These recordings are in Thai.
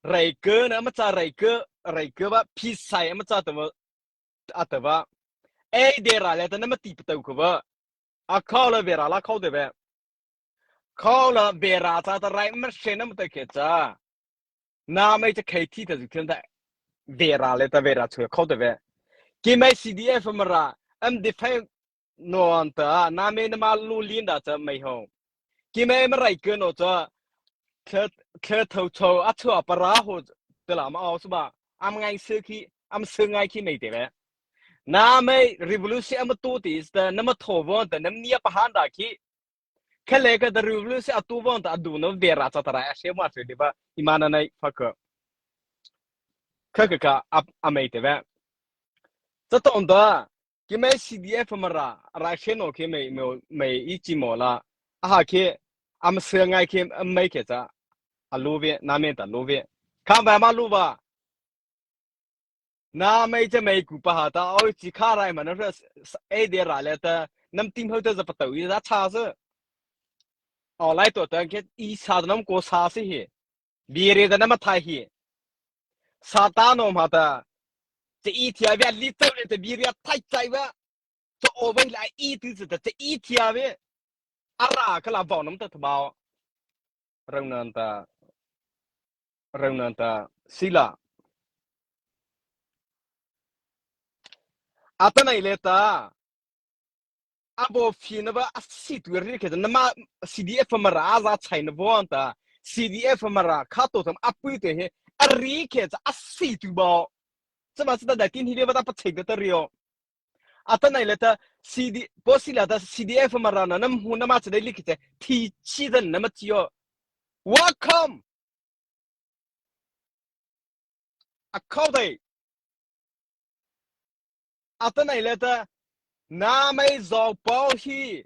ไรเกอร์นะมันจะไรเกอร์ว่าพี่ใส่มันจะแต่ว่าเอเดราเลยแต่นั้นมันตีประตูก็ว่าเข้าเลยเวลาละเข้าเดี๋ยวเข้าเลยเวลาจะอะไรมันเชนมันตะเกียจ้าน้าไม่จะเคยที่แต่สุดท้ายเวลาเลยแต่เวลาช่วยเข้าเดี๋ยวกี่ไม่ CDF มาละดิฟนอนแต่น้าไม่นมาลูลินดาจะไม่ห้องกี่ไม่มาไรเกินอจะเคยเท่าโชอัชัวปราหูตละมาเอาสบะไงซื้อขี้ซื้อไงขี้ไม่เดี๋ยวน้าไม่ revolution ตัวที่สแต่น้ำมาทวันแต่น้ำเนียปะฮันดาขี้แค่เล็กแต่ revolution ตัววันแต่ดูน้ำเวลาจะตรายเชื่อมาสิเดี๋ยวอิมานาในฟักก็ไม่เดี๋ยวจะต้องตัวกี่ไม่ CDF มาละราเชนโอเคไม่อีจิโมละขี้ซื้อไงขี้ไม่ขี้จ้าลูเวน้าไม่แต่ลูเวข้ามไปมาลูบะน้าไม่จะไม่กูปะฮะแต่เอาจีข้าไรมันนั่นคือเอเดียร์อะไรแต่น้ำติ้มเขาจะประตูอีจะช้าซะเอาไล่ตัวแต่แค่อีชาดน้ำกูช้าสิเหบีเรดน้ำมาไทยเหซาตานอมฮะแต่จะอีที่อาเวลิตเตอร์เลยแต่บีเรียไทยใจวะจะโอเวอร์ไลอีที่สุดจะอีที่อาเวอะไรก็ลาบอกน้ำตาทบาวเรื่องนั้นแต่สิละอัตนัยเลต้า abo fina ba asit wirri ke nama CDF mara aza chaina bonta CDF mara khato tam apuite he arri ke asit ba sama sita da tin hile ba ta pachai da rio ata nai leta CD posila da CDF mara na nam hu nama chadai likite thi chi da nama chiyo welcome akhaudai ata nai leta na mai zo pau hi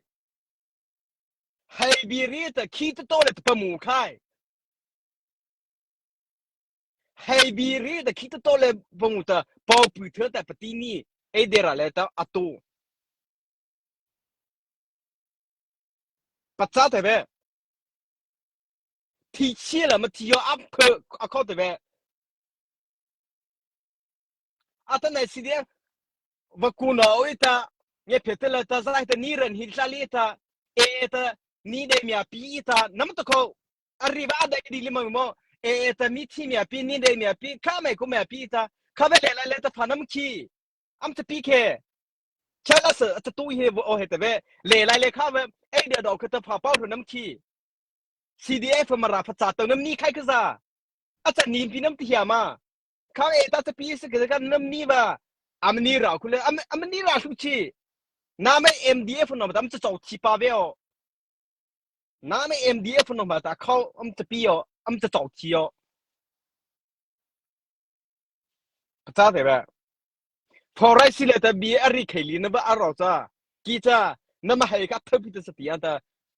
hai birita khit toilet pamu khai hai biri da kita tole bonguta pau puthe ta patini e dera leta atu patsa tebe ti chila ma ti yo ap ko akko tebe ata na sidie vakuna oita ye petela ta za ta niren hilsalita e ta ni de mia pita namto ko arriva da di lima mo e ta mi ti mia pi ni de mia pi kame ko mia pita kave le ta phanam ki am ta pike chala sa ta tu he o he tebe le lai le kave e de do ko ta pha pau nam ki CDF มาราพัฒนาตรงน้ำนี้ใครก็จะอาจารย์นิมพี่น้ำที่ยามาเขาตาจะพีสกิจการน้ำนี้ว่าอามันนี่เราคุณเลยอามันนี่เราสุชีน้าไม่ MDF นอมาแต่จะจบที่ป่าเวลน้าไม่ MDF นอมาแต่เขาจะปีอ๋อจะจบที่อ๋อพัฒนาเถอะพอไรสิเลแต่บีอาริเคลีนบ่อารอจ้ากีจ้าน้ำมาให้กับเธอพิจารณาแต่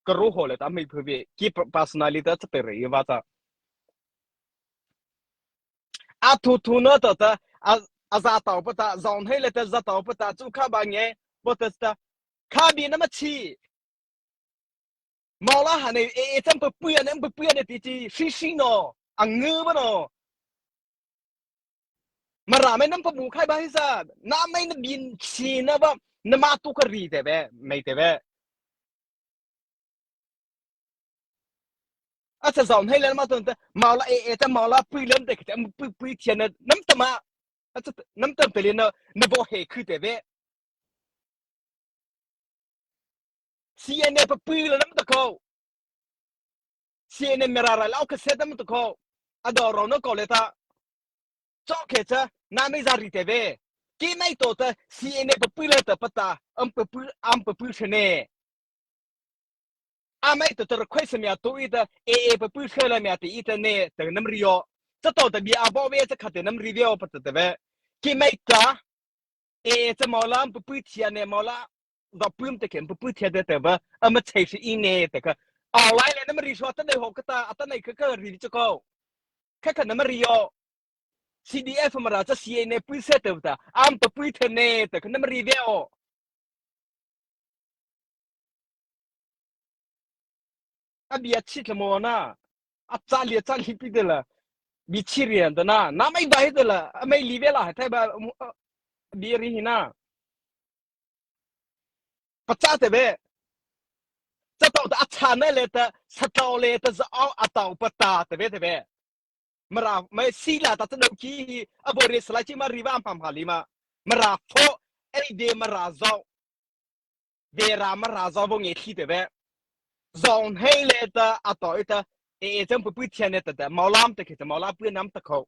ก็รู้หัวเลยแต่ไม่เพื่อกี personality จะเป็นเรื่องว่าจ้า ทุนตัวแต่อาตาปตาจอนให้เลยแต่จะตาปตาจุข้าบางเงี้ยปตตาข้าบีน้ำมันชีมาละหันเอ็มเปลี่ยนเนี่ยที่ชิโนอังเงือบเนาะมาราไม่น้ำปมูใครบ้างซะน้ำไม่น้ำบินชีนะว่าน้ำมาตุกรีแต่เบ้ไม่แต่เบ้อาจจะจอนให้เลยมาตัวแต่มาละแต่มาละเปลี่ยนแต่แต่เปลี่ยนเทียนน้ำตมาอาจจะน้ำตเปลี่ยนเนาะน้ำบ่เหคือแต่เบ้ CNN เปลี่ยนน้ำตะเขา CNN เมราไรแล้วก็เสร็จแล้วมันตะเขาอดอรอนก็เลยท่าจอกเหตุน้ำไม่จารีเทเวกี่ไม่ตัวแต่ CNN เปลี่ยนแต่ปะตาเปลี่ยนชนะไม่ตัวแต่ request มีตัวอีแต่เปลี่ยนเชื่อเลยมีตัวอีแต่เนี่ยแต่น้ำริโอจะตัวแต่บีอาบอเวจะขัดน้ำรีวิวปะแต่เวกี่ไม่ตัวจะมอลามเปลี่ยนเทียนเนี่ยมอลาเราเปลี่ยนแต่เข็มเปลี่ยนเทียนแต่ว่ามันใช่สิอีเนี่ยแต่ก็เอาไว้เลยน้ำรีชอตตั้งแต่หกตาตั้งแต่ก็รีวิวจะก็แค่ขัดน้ำริโอ CDF มาราจะ CNN ปุ้ยเสร็จแต่ปุ้ยเทนเนแต่ก็น้ำรีวิวบียชิดละโมนะจ้าเลียปีเดละ比起人的那那没白的了，没里边了，太把别人那不咋的呗。这到的阿产那来的，实到来的是奥阿到不打的呗的呗。mara mai sila ta tno ki abore sla chi ma riva pam halima mara fo ai de mara zo de ra mara zo bo nge thi de be zon hei le ta ato ita e jam pu pu tian ne ta da maulam ta ke ta maula pu nam ta kho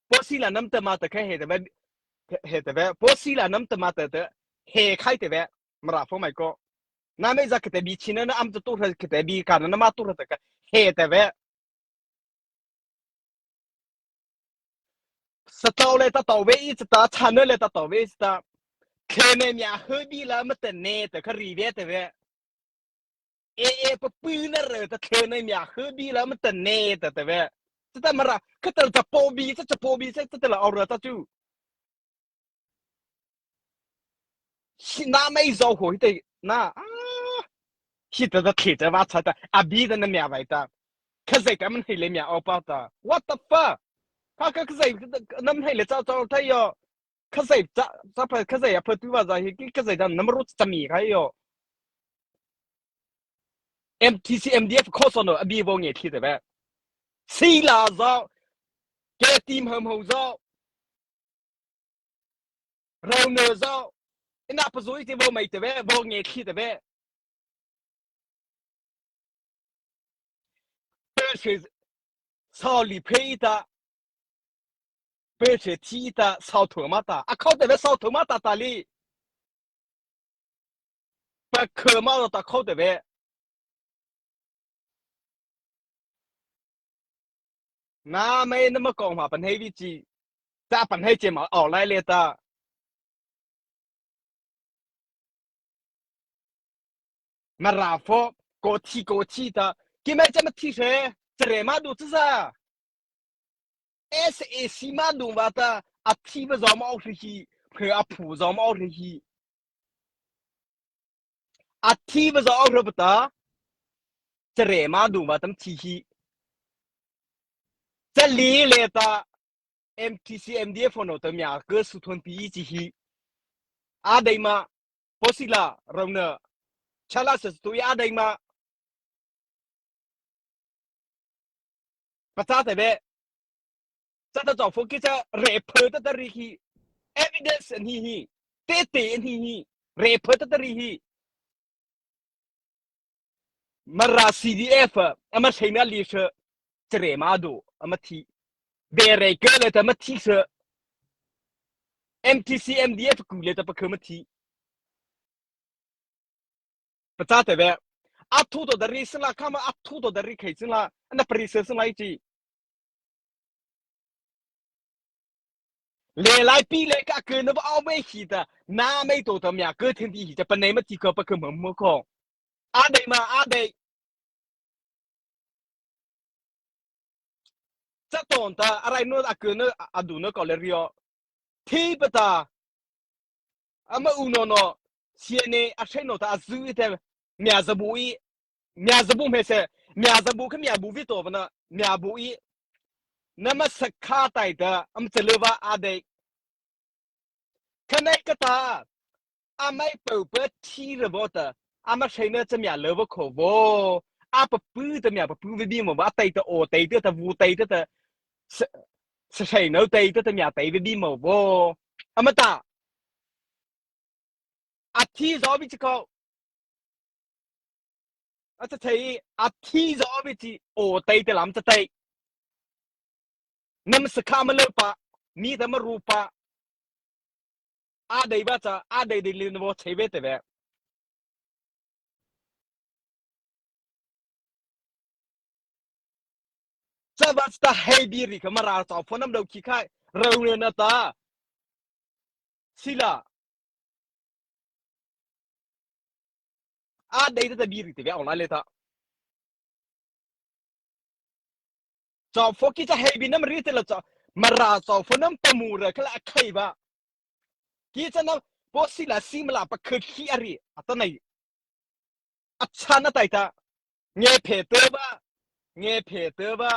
po sila nam ta ma ta khe he de be he de be po sila nam ta ma ta de he khai de be mara fo mai ko na me za ke te bi chin na am tu ke te bi ka na ma tu ta ka he de beสตอเลยตาต่อเวอีสตาชันเลยตาต่อเวสตาเคเนมียฮือบีละมันแต่เนแต่ครีเวแต่เวเอปะปืนอะไรแต่เคเนมียฮือบีละมันแต่เนแต่เวจะแต่มาระก็แต่จะโปบีจะโปบีจะแต่ละเอาเรือตาจูน้าไม่รู้หัวที่น้าที่แต่เขตว่าชัดแต่อาบีแต่นั่นมีอะไรตาแค่ใจแต่มันให้เลยมีเอาป้าตา what the fuck 他可是那么黑的他要可是咋不可是也不对吧？咋可是他那么多怎么还要 MTC MDF 考上了啊？别忘记提的呗。谁拉着给team 很好着，然后呢着，那不是一点忘没的呗，忘记提的呗。这是操理赔的，这是提的烧头马的，啊靠的呗烧头马的打哩，把科马的靠的呗。那没那么讲话，本黑位置，在本黑节目熬来了的，那然后过气的，给买这么提谁？这人嘛都是啥？SAC 嘛都话的，啊提不着毛出去，和啊铺着毛出去，啊提不着毛出不得，这人嘛都话他们提起，这里来的 MTC MDF 呢，他们两个是团比一起，啊对嘛，不是啦，然后呢，查拉是对啊对嘛，不咋的呗。这个政府给这 report 的里去 evidence 里去，对对里去 report 的里去，嘛拉 CDF，啊嘛谁那里是这人嘛都，啊嘛提，别人个了他嘛提是 MTC MDF 股了他不可么提，不咋的呗。啊，土豆的里是啦，看嘛啊，土豆的里开始啦，那不是是来着。来比来个个那不奥美系的，那没多的面个天地系的，本来么几个不可么么讲，阿对嘛阿对，这懂的阿来诺阿个那阿杜那搞了了，听不得，阿么乌诺诺，现在阿谁诺的阿注的面子不一，面子不没事，面子不跟面不会多不呢，面不一，那么是卡带的，阿么这里话阿对，看那个他。阿ไม่เปิดเปิดที่ระบบแต่อามาใช้เนื้อจะมีอะไรวะขบอาปะปื้อจะมีปะปื้อวิบีมั้งว่าไตแต่โอไตแต่วูไตแต่ใช้เนื้อไตแต่มีไตวิบีมั้งวะอามาตาอาที่จอบิจิเขาอาจะใช้อาที่จอบิจิโอไตแต่ลำจะไตนั่นมันสกามันเลยปะมีแต่มารูปะอาเดย์ว่าจะอาเดย์เรียนว่าใช้เวทแต่แบบจะว่าจะให้บีริกมาราจอพน้ำเราขี้ไข่เราเรียนนะตาสิล่ะอาเดย์จะบีริแต่แบบออนไลน์เลยตา จอฟกิจะให้บินน้ำรีเตลจอมาราจอฟน้ำปมูระก็ละใครบ้ากิจะน้ำบอสิลาซิมลาปะคือขี้อะไรอะตอนไหนอัชานาไตตาเงเพเตอร์บ้าเงเพเตอร์บ้า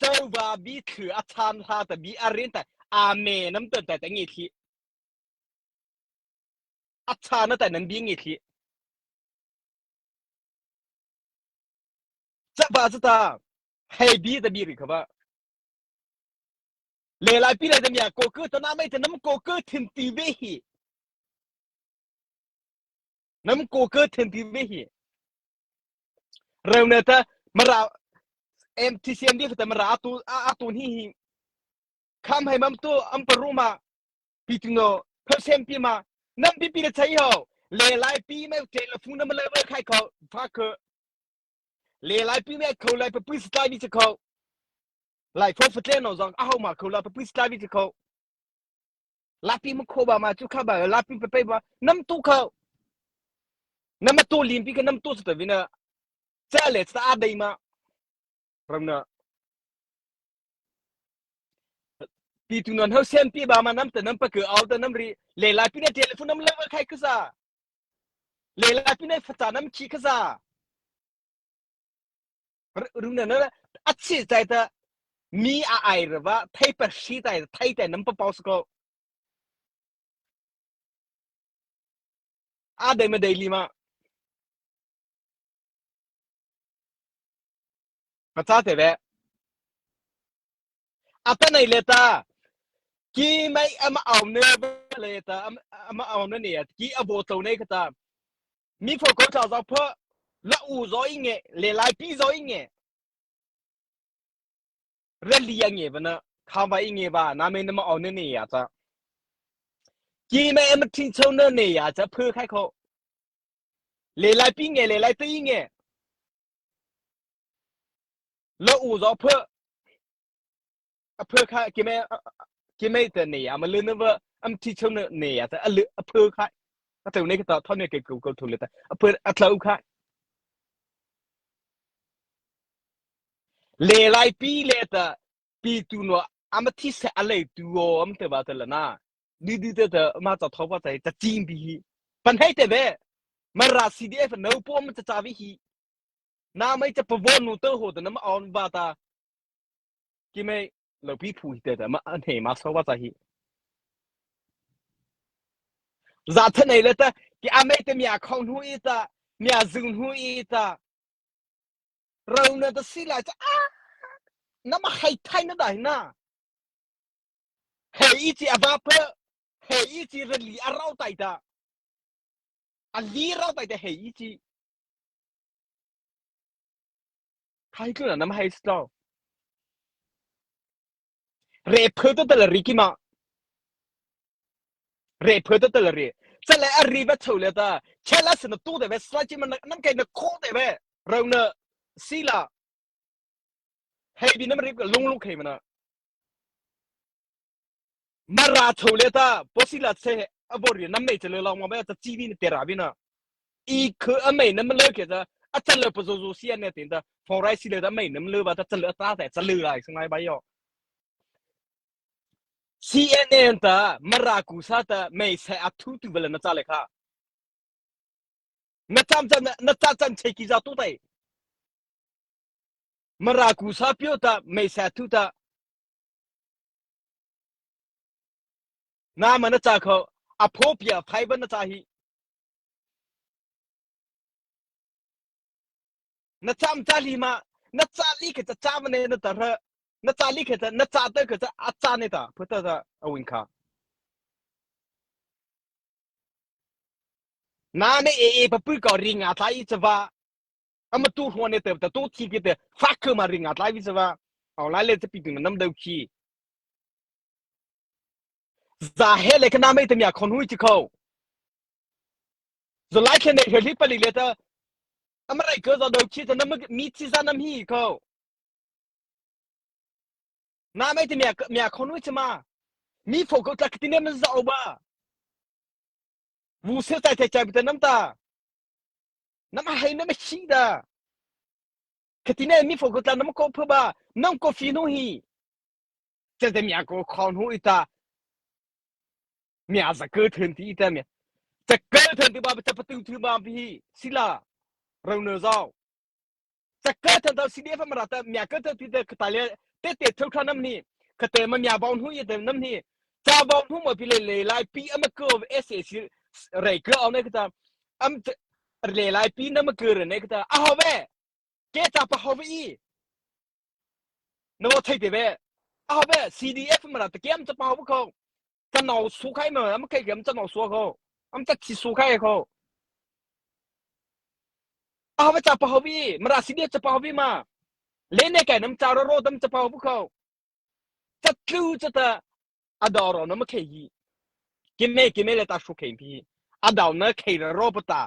จ จ้าว่าบีคืออาจารย์ท่าแต่บีอารินแต่อาเมน้ำเตือนแต่งี้ทีอาจารย์นั่นแต่นั้นบีงี้ทีจะว่าจะตาให้บีแต่บีหรือครับเลไลปีเลยแต่เมียโกเกอร์ตอนนั้นไม่แต่น้ำโกเกอร์ถึงตีเวหีน้ำโกเกอร์ถึงตีเวหีเร็วเนี่ยแต่มาราเอ็มทีซีเอ็มดีแต่มาราอาตูนี่คำให้มันตัวอัมปรุมาปีตุโนเพอร์เซมปีมาน้ำปีปีเลยใช่เหรอเลไลปีไม่เทเลฟูนน้ำเลยใครเขาพักเลไลปีไม่เขาเลยไปพิสตาวิจเขาไล่ฟอร์ฟเทนเอาจังอ้าวมาเขาเลยไปพิสตาวิจเขาลาปีมันโคบามาจุกบาลาปีไปมาน้ำตู้เขาน้ำตู้ลิมปีกับน้ำตู้สุดท้ายนะเจ้าเล็ดสะอาดได้มาเรื่องน่ะปีตุนนเขาเซมปีบามาน้ำแต่น้ำปะเกือเอาแต่น้ำรีเลไลปีเนี่ยเทเลฟูนน้ำเลยใครก็ซาเลไลปีเนี่ยฟัดน้ำขี้ก็ซาเรื่องนั้นนะอัดฉีดใจแต่มีอะไรหรือว่าไทยประชีใจไทยแต่น้ำปะเปาสก็อาได้มาได้ลีมาภาษาเทเวอาตานายเลต้ากีไม่มาเอาเนื้อเลต้ามาเอาเนื้อเนี่ยกีอโบตัวเนี่ยก็ตามมีพวกเขาชอบเพราะละอูซอยเงี้ยเลไลปีซอยเงี้ยเรื่องเลี้ยงเงี้ยปะนะข้าวไปเงี้ยบ้าน้าไม่นมาเอาเนื้อเนี่ยจ้ะกีไม่มาทิ้งเช่าเนื้อเนี่ยจะเพื่อใครเขาเลไลปีเงี้ยเลไลตีเงี้ยละอูซอเพื่อใครกีไม่แต่เนี่ยมันเรื่องนั้นว่าทิ้งเช่าเนื้อเนี่ยจะเพื่อใครแต่วันนี้ก็ตอนเท่านี้ก็ถูกเลยแต่เพื่ออัตราอุคาเลไลปีเลต้าปีตุนว่าที่เสอะไรตัวเตบาตละนะดีแต่มาจากท้องว่าใจจะจีนบีปัญหาเตเบมาราซีดีเอฟโนปอมจะจ่าวิฮีน้าไม่จะปวนนูเตอร์โหดน้ำอ่อนบาตากิไม่เราพี่พูดแต่มาอันเหมาสว่าใจฮีจัดเท่าไหร่เลยแต่กิอาไม่แต่มีอาคอนหูอีตามีอาซึนหูอีตาเราเนี่ยจะสิลาจะน้ำมาให้ไทยนั่นได้นะเฮ้ยอีจีอาบาเปเฮ้ยอีจีเรลีอาเราไตตาอาลีเราไตแต่เฮ้ยอีจีใครก็น่ะน้ำให้สตอเรเพอร์ตัวแต่ละริกิมาเรเพอร์ตัวแต่ละริจะเลยอารีเวทเลยตาแค่ละสนตู้แต่เวสไลจิมันน้ำแกงนักโคแต่เวเราเนี่ยสิลาเฮ้ยบินน้ำริบกับลุงเขมันนะมาราโชเลยตาพอสิลาเซอบอรีน้ำไม่จะเลยลองมาแบบจะจีบินเตราบินะอีคืออเมย์น้ำมันเลิกจะอาจารย์เลยปะโซโซเซียนเนี่ยติดแต่ฟอร์ไรสิเลยแต่ไม่น้ำเลิกว่าจะเลิกตาแต่จะเลิกอะไรสังไงไปย่อ CNN ตามารากุสาตาไม่ใช่อัตุตุเวลนัทเลยค่ะนัทจำเช็คกิจตุตัยมารากุสาพิโอตาไม่ใช่ตุตาน้ามันนัทจ่าเขาอภพยาไฟบันนัทจ่าฮีนัทจำจ่าลีมานัทจ่าลีก็จะจำเนี่ยนัทตาระนัทจ่าลีก็จะนัทจ่าเตอร์ก็จะอาจารย์เนี่ยตาพุทธะเอาวินค่ะน้าเนี่ยปะปุ๊กก็ริงอาทายจะว่าอามาตู้หัวเนี่ยเติมแต่ตู้ที่กิเตฟักคือมาริงอาทายวิจะว่าเอาไล่เลยจะปีกมันน้ำเดือดขี้ Zahele kana mai te mia konhui ti ko. Zo like ne heli pali leta. Amrai ko za do chi te nam mi ti za nam hi ko. Na mai te mia konhui ti ma. Mi fo ko ta kitine ma za oba. Wu se ta te cha bi te nam ta. Nam hai nam chi da. Kitine mi fo ko ta nam ko pha ba. Nam ko fi no hi. Te te mia ko konhui ta. Mia za ko thun ti ta mia. จะเกิดทันทีบ้าจะประตูถือบาพี่สิลาเราเนื้อเจ้าจะเกิดทันทีสิ่งนี้ฟังมาแต่เมียเกิดทันทีเด็กตายเลย เตะเท่านั้นนี่ก็เตะมันมีบอลหุ้ยเตะน้ำนี่จ้าบอลหุ้ยมาพิเลยไล่ปีมันก็เอสเอซีไรก็เอาเนี่ยก็ตามเลยไล่ปีนั่นมันก็เรื่องเนี่ยก็ตามเอาเว้เกจ้าปะเอาเว้นึกว่าใช่เว้เอาเว้ CDF มันละแต่เกมจะปะเอาเขาจะหนาวสู้ใครมั้ยมันแค่เกมจะหนาวสู้เขาจะขี้สู้ใครเขาเอาเว้จะปะเอาเว้มันละ CDF จะปะเอาเว้มาเล่นในแก่น้ำจ้าโรดน้ำจะปะเอาเขาจะรู้จะแต่อดอร์น้ำมันแค่ยี่กินไม่เลยตาสุขเองพี่อดอร์นั่นแค่โรบตา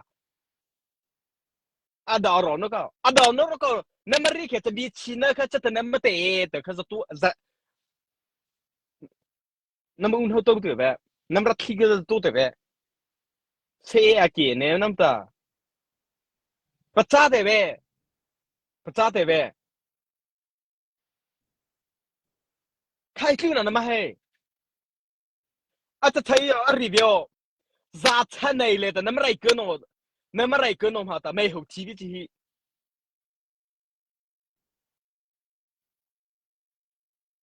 อดอร์นั่นก็อดอร์นั่นก็น้ำมันรีแค่จะบีชีน่าแค่จะแต่น้ำมันเตะแต่แค่จะตัวจะน้ำมันอุ่นหัวตัวตัวแบบน้ำรักขี้ก็จะตัวตัวแบบเสียกี่เนี่ยน้ำตาปัจจัยเแบบปัจจัยแบบใครขึ้นน่ะน้ำมันให้อาจจะใช้รีวิวจัดให้ในเลยแต่น้ำมันไรเกินโน่น้ำมันไรเกินโน่มาแต่ไม่หกชีวิตที่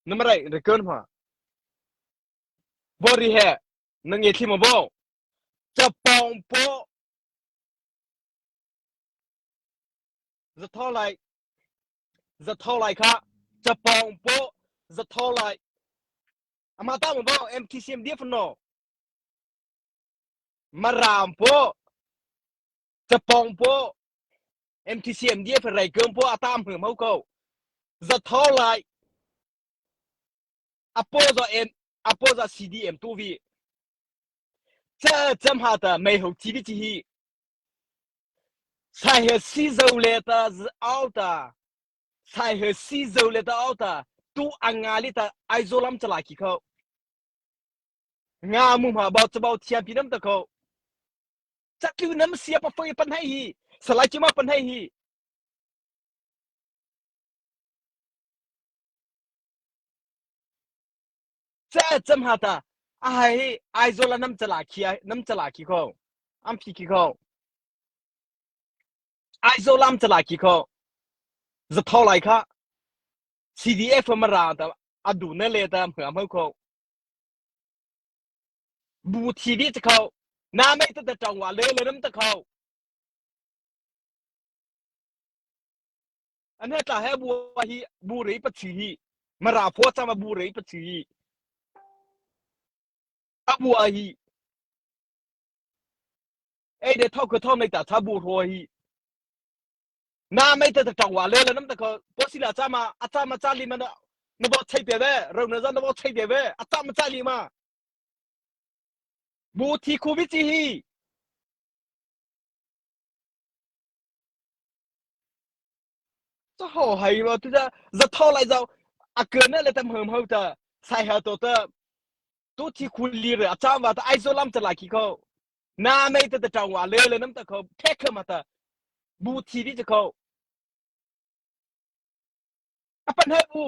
น้ำมันไรเกินมาบริเหตุนั่งเงี้ยที่มาบอกจะปองโปจะเท่าไรจะเท่าไรครับจะปองโปจะเท่าไรอามาตามมาบอก MTCM เดียฟโนมารามโปจะปองโป MTCM เดียฟไรเกินโปอาตามเหมือนเขาเขาจะเท่าไรอโปจะอโปจะ CDM ตัววี这怎么的没有几个记忆？才和西周来的是奥的，才和西周来的奥的，都按哪里的爱做那么子来几口？俺们嘛包这包天比那么的口，这就那么些不分分黑去，是来就嘛分黑去，这怎么的？爱做了那么子来去啊，那么子来几口，俺皮几口，爱做那么子来几口，是掏来看。CDF มาราแต่อดูนั่นเลยแต่เหมือนเขาบูทีวีจะเขาน้าไม่ต้องแต่จังหวะเลยน้ำตะเขาอันนี้จะให้บัวฮีบูรีปัจจุบันมาราพัวจะมาบูรีปัจจุบันอาบัวฮีเดี๋ยวเท่าคือเท่าในแต่ถ้าบูรัวฮีน้าไม่ต้องแต่จังหวะเลยน้ำตะเขาพอสิละจะมาอาจารย์มาจ้าลีมันนบใช้เปียเบ้เราเนี่ยจะนบใช้เปียเบ้อาจารย์มาจ้าลีมาบูทีคูวิจิฮีจะห่อให้ว่าจะเท่าไรจะอาเกินนั่นเลยแต่เหมือนเขาจะใส่เหตุตัวตัวที่คุณลีเรืออาจารย์ว่าแต่ไอโซลัมจะหลายกี่เขาน้าไม่ต้องแต่จังหวะเลยน้ำตะเขาแค่เข้ามาแต่บูทีวีจะเขาอ่ะปัญหาบู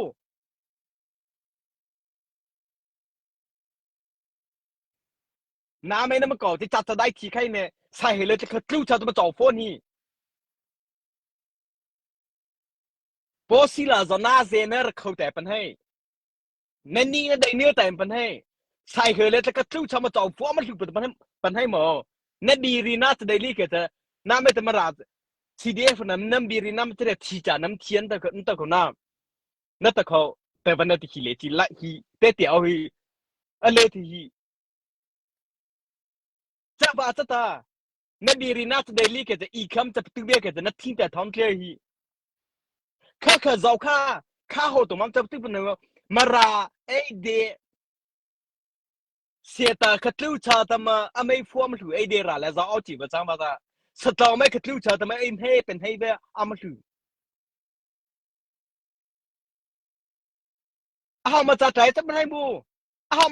น้าไม่นั่นมาก่อนที่จัดจะได้ทีใครเนี่ยใส่เลยจะเขาลิ้วจะมาจ่อโฟนนี่พอสิละจะน่าเซนเนอร์เขาแต่ปัญหานั่นนี่นั่นได้เนื้อแต่ปัญหาใส่เลยจะเขาลิ้วจะมาจ่อโฟนมันถึงปัญหาหมอนั่นบีรีน่าจะได้ลีกแต่น้าไม่ต้องมารา CDF นั่นบีรีน่าไม่ได้ทีจ่าน้ำเทียนแต่ก็นั่นแต่ก็น้านั่นแต่เขาแต่วันนั้นที่ขี้เละที่ละขี้แต่เดี๋ยวฮีอะไรที่ฮีจะบ้าจะตา นั่นบีรีน่าจะได้ลีกแต่อีกคำจะตึกเบี้ยแต่นั่นทิ้งแต่ท้องเคลียร์ฮีข้าเจ้าข้าหัวตัวมันจะตึกเป็นเงามาราเดเสียตาขัดลิ้วชาตมาไม่ฟัวมันถือเดราแล้วจะเอาจีบจังมาตาสตอไม่ขัดลิ้วชาตมาให้เป็นให้เบ้มันถือมาจากไหนจะเป็นให้บู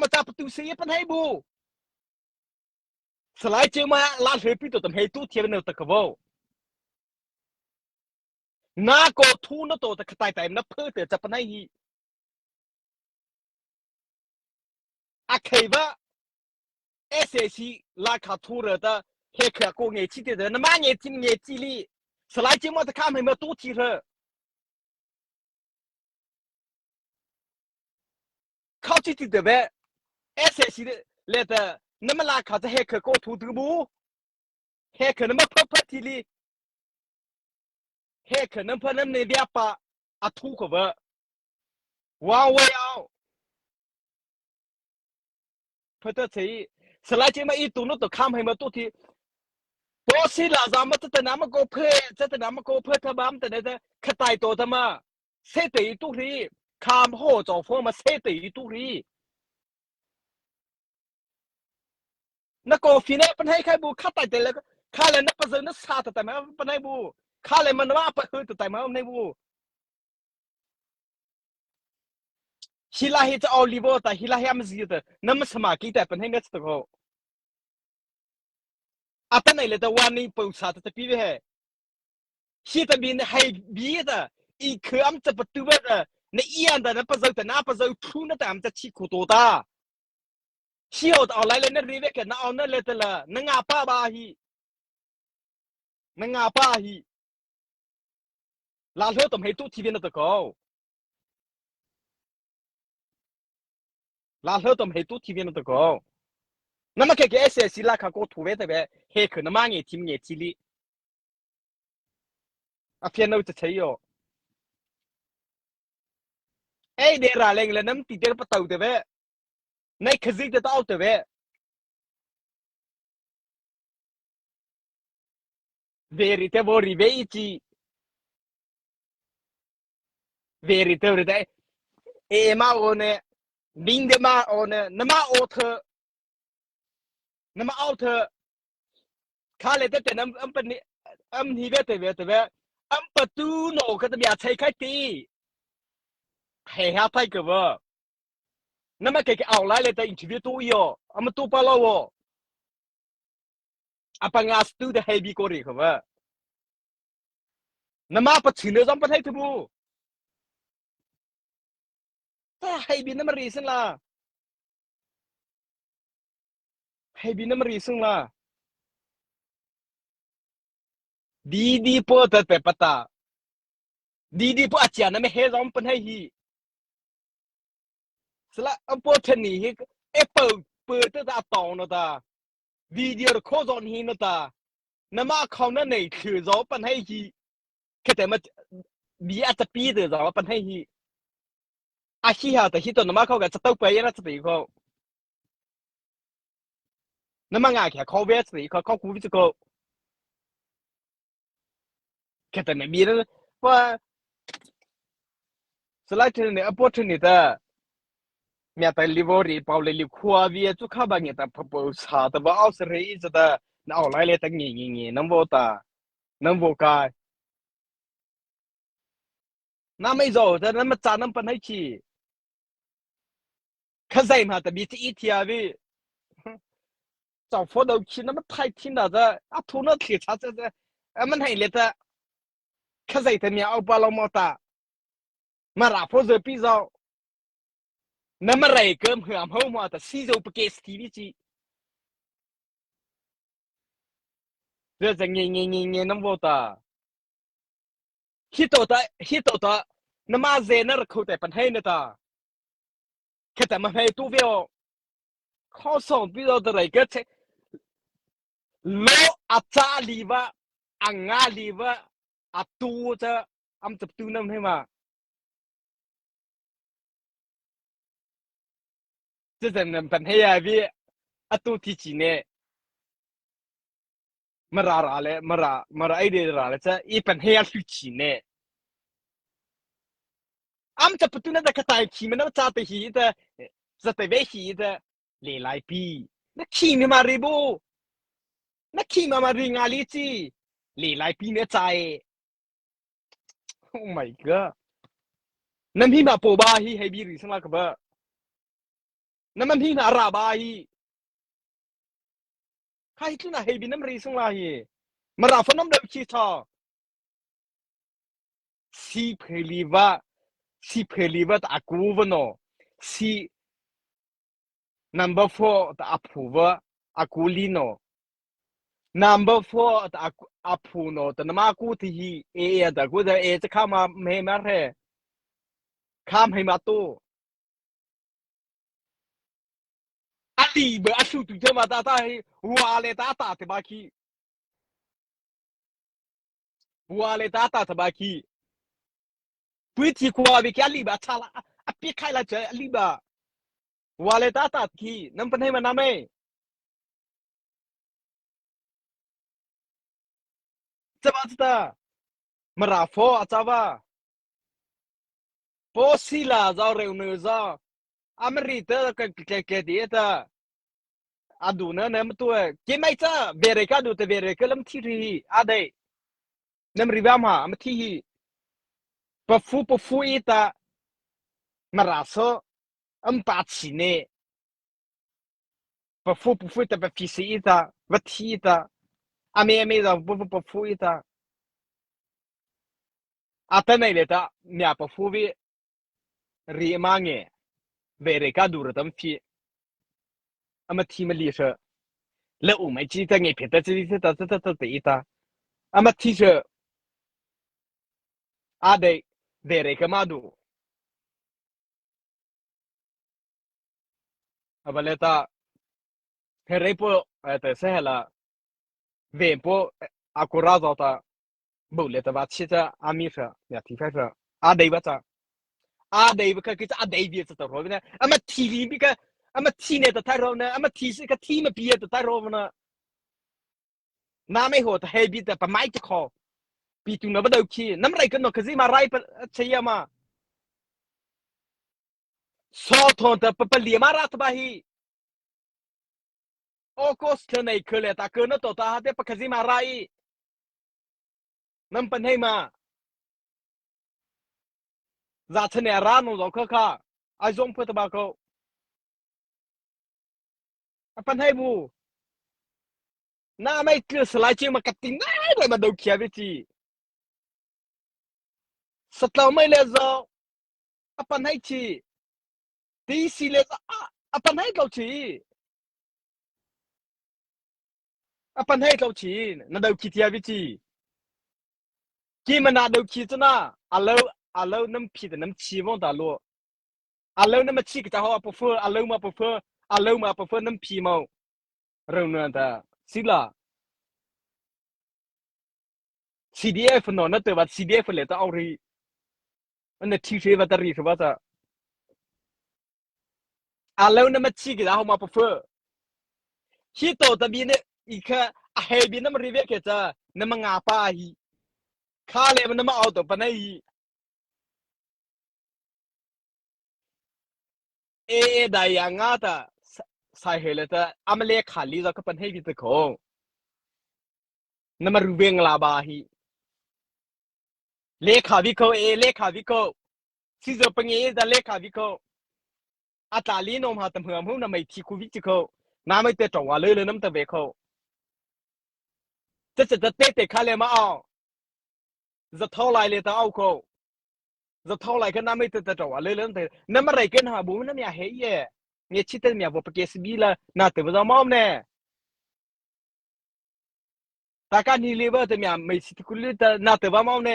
มาจากประตูเสียเป็นให้บูสลายเจอมาลาเฮปิตัวทำให้ตู้เทียนเนอตะกบน้าก็ทูนตัวตะขตายแต่นับเพื่อเตือนจะเป็นให้ฮีเคยว่าSAC 拉卡图了的黑客过眼睛的人，那么眼睛里，是来节目的看没有多提了，靠近的呗，哎，谁是的来的？那么拉卡子还可搞土的不？还可能么破破地里，还可能破那么那两把啊土个不？王我要破得谁？是来这么一动都看还么多的。多西拉咱们这在那么高坡，这在那么高坡，他们在那在可带多的嘛，谁对多哩？看好造风嘛，谁对多哩？那个飞呢，本来开步看带的那个，看来那不是那啥的，但嘛本来不，看来嘛那不喝的，但嘛那不，希腊黑这奥利波的，希腊黑么子的，那么什么给的本来那是的个，啊，但那里的晚年不啥的，这比的，现在边的还比的，一颗俺们这不对的，那一样的那不走的，那不走出那的俺们这气苦多大。西欧的奥来了，那里边个那奥那来的了，那俺爸爸去，那俺爸去，然后都没都提边的个，然后都没都提边的个。那么个 SSC 拉卡过土位的呗，还可能嘛眼体里，啊偏到这才有，哎，你ra lên là nắm tiền tiền bắt đầu từ bé, này cái gì tao từ bé, verite vori veici, verite, e ma one, binde ma one, nama author, khale te nam âm ni âm hi về bé, âm batu no cái tao bị chạy khai ti, hay ha phải cái vợ, nama cái ảo lại là ta interview tu yo, âm tu pa lo, apa ngas tu de hay bi kori cái vợ, nama apa chine zam pa thay tu, ta hay bi nama reason la, hay bi nama reason la, di po ta pe pata, di po acha nama hay zam pa hay hi. Sela important ni Apple เปิดแต่ตาตองนะตาวิดีโอโคจรหินนะตาน้ำมาเขานั่นเนี่ยคือเราปัญหาฮีแค่แต่มาบีอาจจะปีเดียวเราปัญหาฮีอาชีพแต่ที่ตัวน้ำมาเขาก็จะต้องไปยังไงจะไปเขาน้ำมางานแค่เขาเวสเลยเขาคูวิจก็แค่แต่ไม่มีนะว่าสลายเทนเนี่ย important นี่ตามีแต่ livery เปล่าเลยลิขวาวีจุข้าบางอย่างแต่พอพูดชาแต่ว่าเอาเสรีจะแต่เอาอะไรเลยตั้งงี้น้ำโบตาน้ำโบกายน้ำไม่โจแต่น้ำมาจาน้ำปัญหาชีข้าใจมาแต่มีที่อีทีอาวี找佛头去那么太听到这啊，图那铁茶这，俺们还来的，可是他们奥巴老毛大，嘛拉坡这比较，那么来个和后嘛的，西周不给 TV 机，这是年那么大，希多的，那么在那口袋本黑那的，可咱们还多veel，靠上比较的来个才。lo acha liva anga liva atu cha am chap tu nam hema这人能本黑呀比atu ti chi ne mara le mara ai de ra le cha I pen he ya su chi ne am chap tu na da ka tai chi me na cha te hi de za te ve hi de le lai pi na chi me ma ri bu那起码嘛人家里子，你来比那在，Oh my god！那พี่มาปูบาฮีให้บีริสังละกับเบอนั่นมันพี่มาราบาฮีใครที่น่ะให้บีน้ำริสังละฮีมาราฟน้ำเดือดชีทอซีเพลีวะตะกูวะโนซี number 4ตะอภูวะอากูลีโน number 4ตะอาภูโนตะนมากูที่เอตะกูจะเอจะเข้ามาไม่มาเร่ข้ามให้มาตู้ tỷ bữa ăn sụt cho mà ta hoa lên ta thì ba khi hoa lên ta thì ba khi bữa thì qua bị cái liba chala biết khai là chơi liba hoa lên ta khi nắm phần hay mà nắm ấy chấp ta mà ra phô chấp à phô xí là do rêu nữa do Amerita cái gì ta aduna nem tua ke mai cha bere ka du te bere ka lam thi ri ade nem riba ma am thi hi pa fu ita maraso am pa chi ne pa fu ita pa fi si ita va thi ita ame da pa fu ita ata nei le ta mya pa fu vi ri ma nge bere ka du ra tam fi am thi ma li sha le u mai chi ta nge pe ta chi ta ita am thi sha ade bere ka ma du abaleta Repo te sehela vempo acurato ta buleta va chita amisha ya tifasha a dei bata a dei ka kita a dei bi ta ro ne ama tv bi ka ama tine ta ta ro ne ama tisi ka team bi ta ta ro na na me ho ta he bi ta pa mai ta kho bi tu na ba dau ki nam rai ka no ka zi ma rai pa chaya ma so thon ta pa li ma ra ta ba hi o ko st nei ka le ta ka na to ta ha te pa ka zi ma rai nam pan hei ma za thân này ra nó rồi khá ai dùng phải tao bảo pan hay bu na mấy cái slide chỉ mà cắt tin này rồi mà đâu kia vậy chị sát lâu mấy lẽ rồi pan hay chị tí xí lẽ pan hay đâu chị pan hay đâu chị nó đâu kia vậy chị khi mà nó đâu kia cho na alo nắm phi nắm chi vong ta lo alo nắm chi cái họ prefer alo mà prefer nắm phi màu rồi nữa ta xí là CDF nó nó tự vật CDF lẽ tao ri anh thi chế vật ri sao vậy alo nắm chi cái họ mà prefer khi tổ tập biến ý cái hay biến nắm river cái cha nắm ngã pa hi khá lẽ nắm auto pa này đại ngã ta sai hele ta amle khali za ka pan hay bị ko nắm river ngla ba hi le kha vi ko le kha vi ko si zo pang da le kha vi ko atali nom ha tam hum na mai thi ku vi ko na mai te tong wa le nam ta ve ko这这看了嘛啊，这掏来了的奥口，这掏来跟那没得找啊，来的，那么来跟哈不那么黑耶，你记得没？我不给是比了，那得不到毛呢？大家你里边的么？没事的，里的那得不毛呢？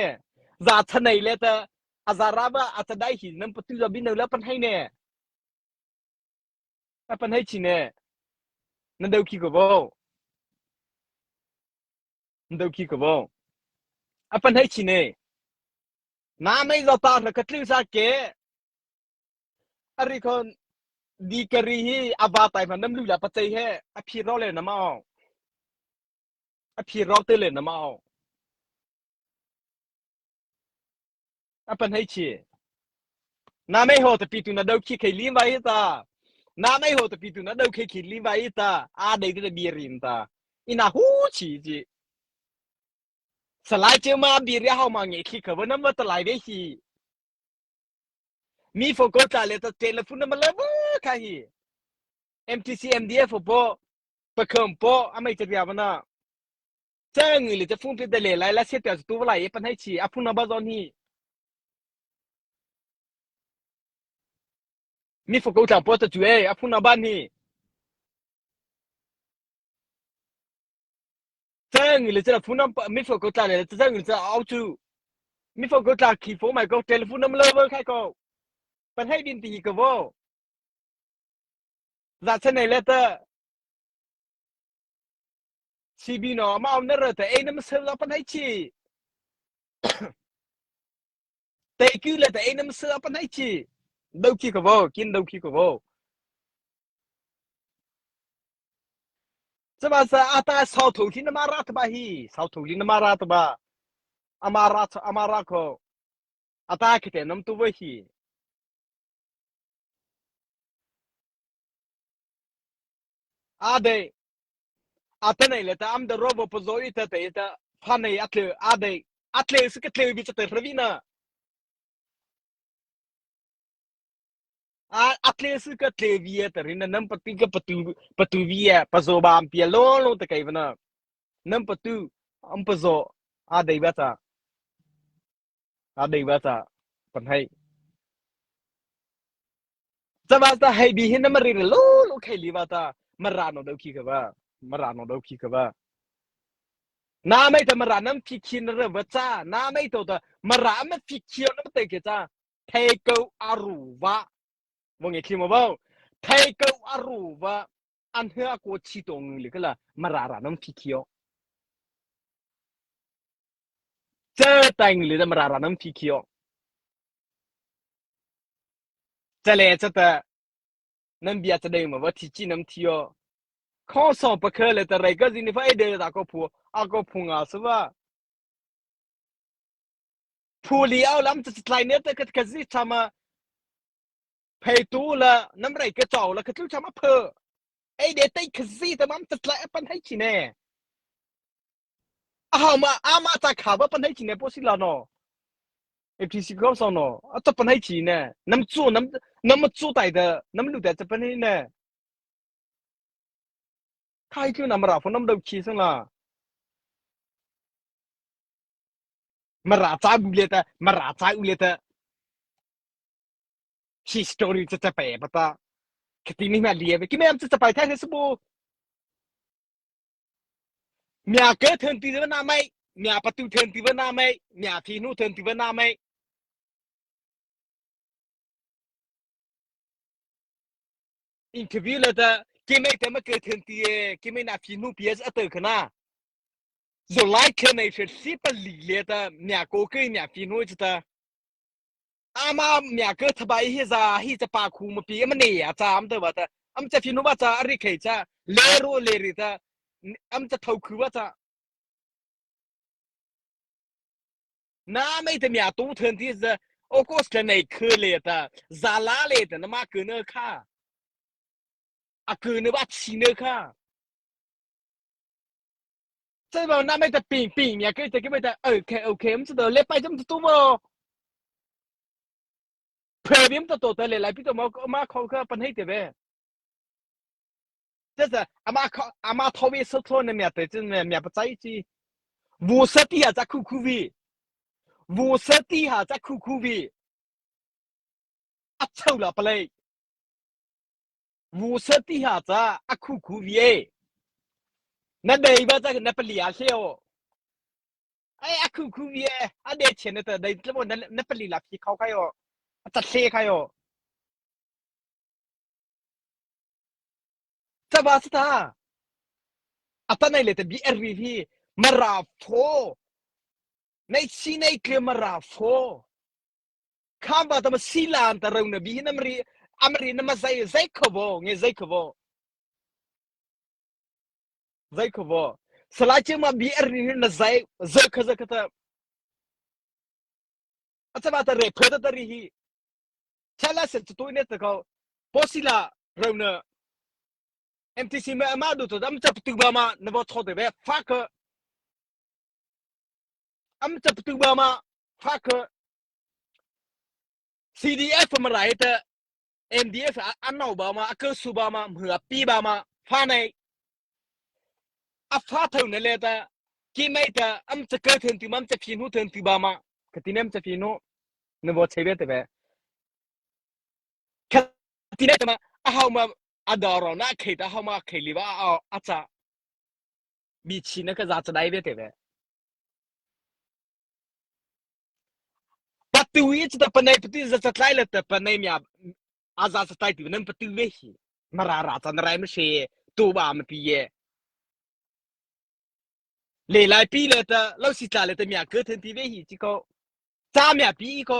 咋才来了的？啊，咋拉吧？啊，咋带起？能不对着边头了？本黑呢？啊，本黑起呢？那都去个不？那都去个不？啊，本黑起呢？那没找到了，可留下给。啊，你看。ดีกรีฮีอาบาไตมันน้ำลุยละปัจจัยแค่อภิรอเลยนะมาเอาอภิรอเตเลยนะมาเอาอปันให้ชีน้าไม่โหดแต่ปีตุน่ะเดาขี้ไข่ลิ้นไว้ตาน้าไม่โหดแต่ปีตุน่ะเดาขี้ลิ้นไว้ตาอาเด็กจะเบียรินตาอินาหูชีจีสลายเจ้ามาเบียร์เขามาเงี้ยขี้เขาว่าน้ำมันตะไลได้ชีมีโฟกัสจ่ายเลยแต่เจลฟุ้งน้ำมันเลยบ้าใคร MTC MDF พอประคมพออเมริกาเดียวมันน่ะเจ้าเงินหรือจะฟุ้งเป็นเดลเลยแล้วเสียแต่ตัวอะไรปันให้ชีอาพุ่งน้ำบ้าจอนี่มีโฟกัสจ่ายพอจะช่วยอาพุ่งน้ำบ้านนี่เจ้าเงินหรือจะฟุ้งน้ำมีโฟกัสจ่ายเลยเจ้าเงินจะเอาจูมีโฟกัสจ่ายขี้โฟไม่ก็เทเลฟุ้งน้ำเลยใครก็ปันให้ดินตีก็ว่า ra thế này là tờ chỉ bị nó mà ông nó rồi tờ ấy nó mới sơ ra phần hay chi tê cứ là tờ ấy nó mới sơ ra phần hay chi đâu khi có vô kiên đâu khi có vô thế mà sao ta sau thủ thì nó mà ra ba hi sau thủ thì nó mà ra ba amara ko ata kite nam tu với hi ade ata này là ta am da robo pozoi ta ta phan này atle sự cái tle bị chết rồi na atle sự cái tle bị rồi na nam pati cái patu via pazo ba am pia lo ta kai na nam patu am pazo ade bata pan hai ta hai bi hin na mari lo kai li bata marano đâu khi ka ba marano đâu khi ka ba na mai ta mara nam fikin re baca na mai to ta mara ma fikio na te ke ta teko aruva mo nge khimo ba teko aruva an hua ko chi tong li kala mara ra nam fikio che tang li da mara ra nam fikio che le che ta nam bia che dei ma ba ti chi nam tio kho so pa khe le ta rai ka zin fa de da ko pu a ko pu nga su ba pu li ao lam che tlai ne ta ka zi chama pay tu la nam rai ka chau la ka tu chama phe ai để tay cái gì tao mám tật lại upon hay chỉ nè à mà ta khá upon hay chỉ nè bố xí là nó em chỉ có sao nó à tập upon hay chỉ nè nắm chỗ đại的nắm lưu đại tập upon hay nè khai kêu nắm ra phong nắm đầu chi sang là mà ra trái u lệ ta history cho ta bè bata cái tin này mà liệp cái mấy em cho ta bài thay thế số nhà cái thân tí với nam mày nhà bắt tu thân tí với nam mày nhà phi nu thân tí với nam mày interview là ta cái mấy thằng mà cái thân tí cái mấy na phi nu bia ở từ khana rồi lại cái này sẽ xí bắt lì ta nhà cố cái nhà phi nu chứ ta ama nhà cái thằng bài hiจะปาคูมาปีมันเนี่ยจ้าอันเดียวว่าtaอันจะฟินูว่าจ้าอะไรเคจ้าเลรูเลริตาอันจะเท่าคือว่าจ้าน้าไม่แต่เนี่ยตู้เทินที่จะโอ้ก็สกันในคือเลยตาซาลาเลยแต่น้ำมาคือเนื้อข้าอะคือเนื้อว่าชีเนื้อข้าใช่ป่ะน้าไม่แต่ปิ่งเนี่ยก็จะไม่แต่โอเคมันจะเดินเล็บไปจะมันจะตู้มั้งเพื่อบิมจะโตแต่เลยไรพี่ตัวมาเขาก็ปัญหาเดียว 这是阿妈头尾手托那面对这面不在一起，50底下在苦50底下在苦啊臭了不嘞，50底下在苦那对吧？这个那不联系哦，哎苦啊那钱的那怎么那不离了皮靠开哟，这切开哟，这把是他，但那里的比 RVP มาราโฟในซีในเคลมาราโฟ ข้ามบาตมาซีลานแต่เราเนี่ยบีนอเมรินมาใจขบเงี้ยใจขบสลายเชื่อมาบีนี่นะใจขะอาจจะมาแต่เรื่องเพื่อแต่รีใช่แล้วเสร็จตัวนี้แต่เขาพอสิละเราเนี่ย MTC มาดูตัวอันจะประตูบามาเนบอทอดแบบฟักอันจะประตูบามาฟัก CDF มาไรแต่ MDF อันนอบามาก็สูบามาเหนือปีบามาฟ้าในฟ้าเท่านั้นเลยแต่กี่ไม่แต่อันจะเกิดถึงที่มันจะพินูถึงที่บามาก็ที่นี่มันจะพินูเนบอเชเวตแบบก็ที่นี่แต่มาเขามาอดอร์นะเคยแต่เขามาเคยลีว่าอาจจะมีชีนก็จะได้เวทแบบประตูยี่จะเป็นในประตูจะไล่เลยแต่เป็นในมีอาจจะได้ที่นั่นประตูเวที มาราจันไรไม่เชตัวบ้ามันปีเย่เลยหลายปีเลยแต่เราสิจ่าเลยแต่เมียเกิดทันทีเวหิจิโกจ้าเมียปีโก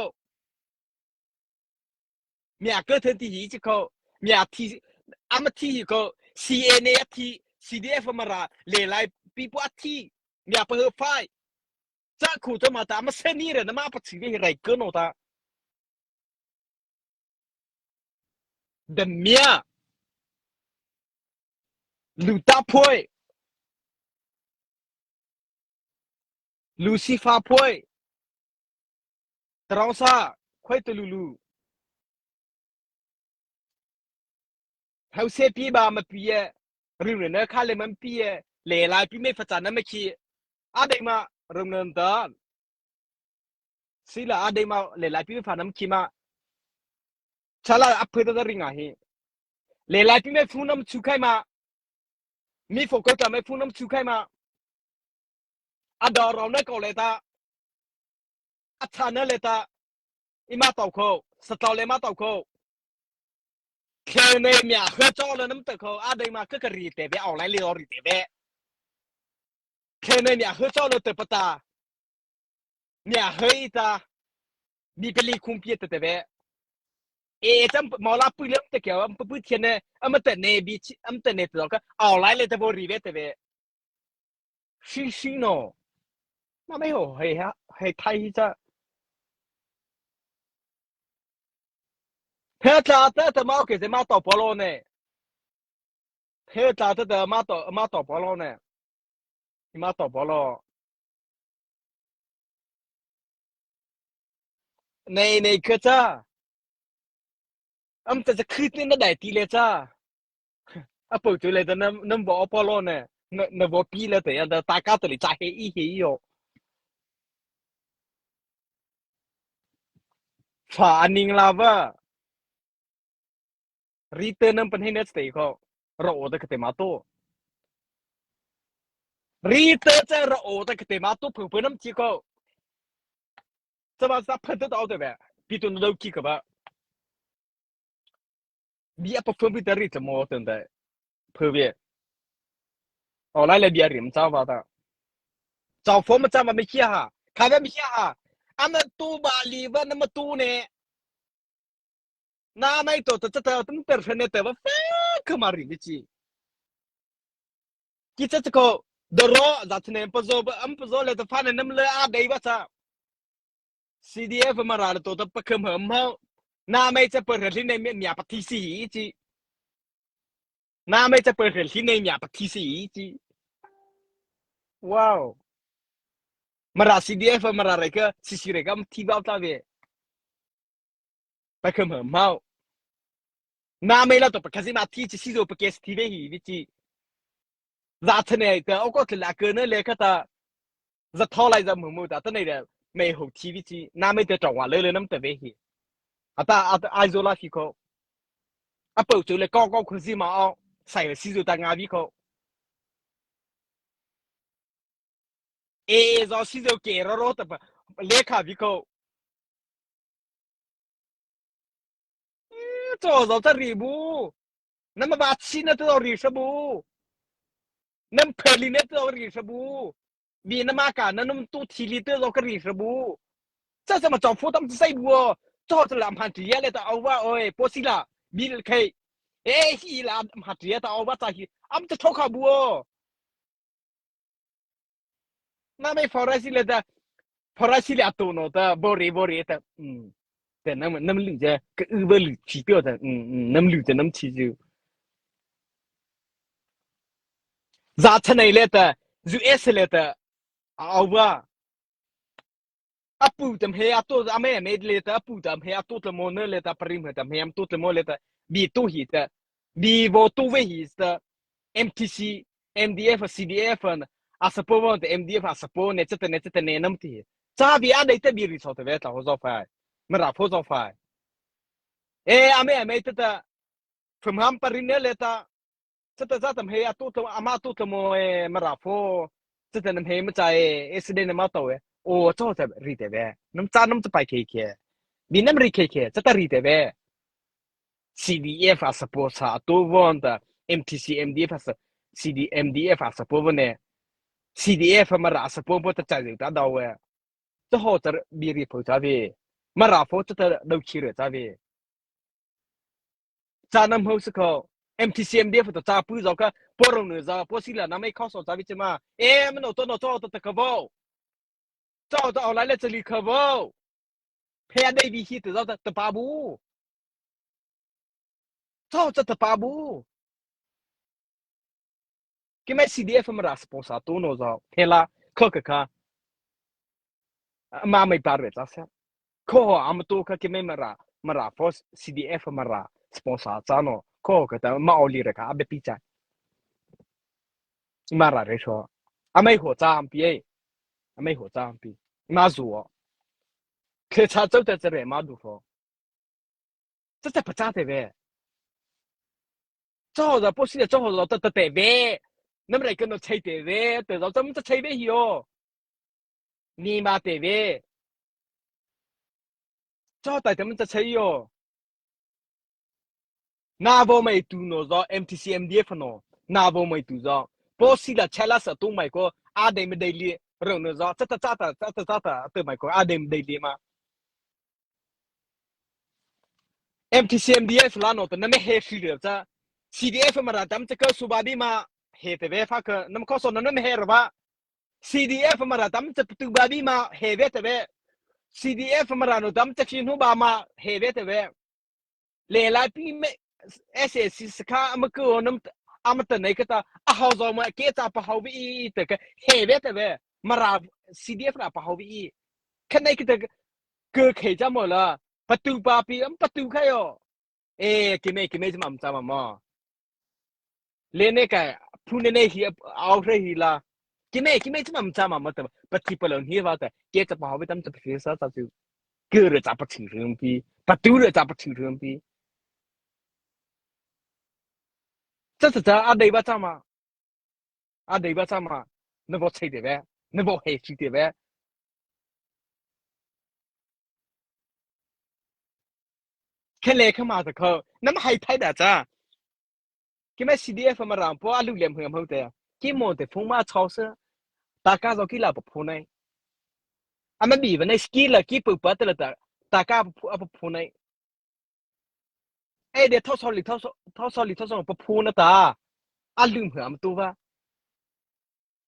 เมียเกิดทันทีหิจิโกเมียที่อามาที่โก CNA ที่ CDF มาราเลยหลายปีปวดที่เมียเปิดไฟจ้าคู่จะมาแต่มาเส้นนี้เลยนะมาปัจจุบันไรเกินโนตาเดเมียลูตาพวยลูซิฟาพวยตรองซาค่อยตะลูลูเฮาเซปีบามาปีเยเรื่องเนี่ยข้าเลยมันปีเยเลยหลายปีไม่ฟังจานนั้นไม่ขี้อาเดมาเรื่องนั้นตอนสิละอาเดมาเลยหลายปีไม่ฟังนั้นขี้มาชาลาอัพเดอร์ริงอ่ะเฮเลยหลายปีไม่ฟุ้งน้ำชุกให้มามีโฟกัสแต่ไม่ฟุ้งน้ำชุกให้มาอาดอร์เราเนี่ยก็เลยตาอาชาเนี่ยเลยตาอีมาตอกโคสตอเลยมาตอกโคแค่เนี่ยเมียเขาจ้าเลยน้ำตกโคอาเดมาก็กระรีเตะไปเอาไรเลี้ยวรีเตะไปแค่เนี่ยเมียเขาจ้าเลยเตะปตาเมียเฮยตามีเป็นลีคุมเพียเตะไปเอจังมอลาปุยเลี้ยงตะเกียวมันปุยเทียนเนี่ยมันแต่เนบีมันแต่เนตตัวก็เอาไรเลยเตะบรีเวเตะไปชิโน那没有，嘿呀，嘿睇啫。睇咋得的貓其實貓到波羅呢？睇咋得的貓到波羅呢？貓到波羅，你可咋？這是肯定的代替了咋？啊，不就來的能摸波羅呢？那摸比了這樣的，大家都嚟扎黑一黑喲。反正啦吧。return 能本黑的stay เขาเราโอ้แต่ก็เต็มมาตัว return จะเราโอ้แต่ก็เต็มมาตัวเพิ่งเพิ่งน้ำจีเขาจะมาสับเพิ่งตัวเอาแต่แบบพี่ตัวนู้นกี่กับว่ามีอะไรเพิ่มไปแต่ return มอตั้งแต่เพิ่มเวียเอาไรเลยเบียร์ริมเจ้าว่าแต่เจ้าฟอร์มเจ้ามันไม่เชี่ยฮะใครไม่เชี่ยฮะอันนั้นตู้บาลีวันนั้นมาตู้เนี่ยน้าไม่ตัวแต่จะตั้งแต่เพิ่งเนี่ยแต่ว่าเฟ้อขึ้นมาริมจีกี่จะเขาดรอจัดเนี่ยปะโจเลยแต่ฟันเนี่ยน้ำเลยอาได้ว่าจ้า CDF มาราตัวแต่ปะเขมเหมเขาน้าไม่จะเปิดเรื่องในเมียปฏิสีจีน้าไม่จะเปิดเรื่องในเมียปฏิสีจีว้าวมารา CDF มาราอะไรก็สิสิเรก็ที่บ้าตาเวปะเขมเหมเขาน้าไม่ละตัวปะแค่สิมาที่จะสิโซปะแกสที่เวหีวิจีจัดเนี่ยแต่เอาก็ถึงละเกินเนี่ยเลยก็ตาจะท้อไรจะมึงแต่ตอนนี้เนี่ยไม่หกทีวิจีน้าไม่จะจังหวะเลยน้ำแต่เวหีอ่ะไอโซลาฟิโคอ่ะเปิดจุดเลยก็คุณสิมาเอาใส่สิโซต่างงานวิโคจะสิโซเกลรอแต่เลขาวิโคจะรีบูน้ำมาบาชินะตัวรีชบูน้ำเพลินเนี่ยตัวรีชบูบีน้ำมากาน้ำตู้ทีลิเตอร์เราก็รีชบู这怎么找不到在我做着两盘职业来的欧巴哎，波西啦，米了开，哎，伊拉盘职业的欧巴在去，俺们这偷卡不哦，那没法来西来的，法来西俩多呢的，不哩的，แต่น้ำหลือจะก็บหลือชีเปียวแต่น้ำหลือจะน้ำชีจูจากทนายเลยแต่USเลยแต่เอาว่า apu tam he ato ame me leta apu tam he ato le mon leta prim tam he am tot le mon leta bi to hita bi vo to ve hista MTC MDF CDF asapo von MDF asapo ne chete ne nam ti cha bi a dei te bi ri so te ve ta ho zo fa mara pho zo fa ame te from ham parin ne leta chete za tam he ato to ama to mo mara pho chete nam he ma cha accident ne ma toโอ้เจ้าจะรีเดเวน้ำจ้าน้ำจะไปเคมีน้ำรีเคจะต้องรีเดเว CDF 啊 support 啥都忘的 MTC MDF 是 CD MDF 啊 support 呢 CDF 嘛啦 support 不得在这达到诶，这好在米里头在呗，嘛啦否则的都去了在呗，在那后是靠 MTC MDF 的在不着个，不容易着，不是了，那没靠手在呗嘛，哎，么弄做的可不，找到来了这里可不，偏的比起得到的巴布，找这的巴布。que mais CDF me responsa tu no zo hela ko ka ma mai parve ta sa ko am to ka que me mara fos CDF mara sponsor ta no ko ka ta ma oli re ka abe picha mara re so amai ho ta am pi amai ho ta am pi ma zu ke cha zhou de zhe ma du fo 这在不咋的呗，照着不是照着的呗，那么来跟着吹的呗，得着怎么这吹呗哟？你妈的呗，照的怎么这吹哟？那我没读那个 MTC MDF 呢，那我没读着，不是了，拆了是都买过，阿德没得哩，然后说这都买过，阿德没得哩嘛，MTC MDF 啦，那么黑水的这 CDF 嘛，咱们这个苏巴比嘛，黑的呗，发个，那么告诉那么黑了吧？CDF 嘛，咱们这杜巴比嘛，黑的呗，CDF 嘛，那咱们这新土巴嘛，黑的呗。来来比没 SSC 是看俺们个那么俺们的那个的啊好着嘛，给咱不好比这个海外的呗，嘛啦 CDF 啦不好比，看那个的个开着么了，不丢巴比，不丢开哟，哎，给没怎么知道嘛？连那个普那些熬出去啦，给没怎么知道嘛？不提不冷气话的，给咱不好比，咱们这边啥就个人咱不承认比，不丢了咱不承认比。这是阿对巴咋嘛？阿对巴咋嘛？那不吹的呗？那不黑气的呗？看来看嘛子口，那么还拍的咋？给么 CDF 嘛让不阿六连朋友的，给么的风马超市，大家都给了不破呢？阿么比问那 skill 了，给不得了的，大家不破呢？哎，的套上不破呢的，阿六朋友多吧？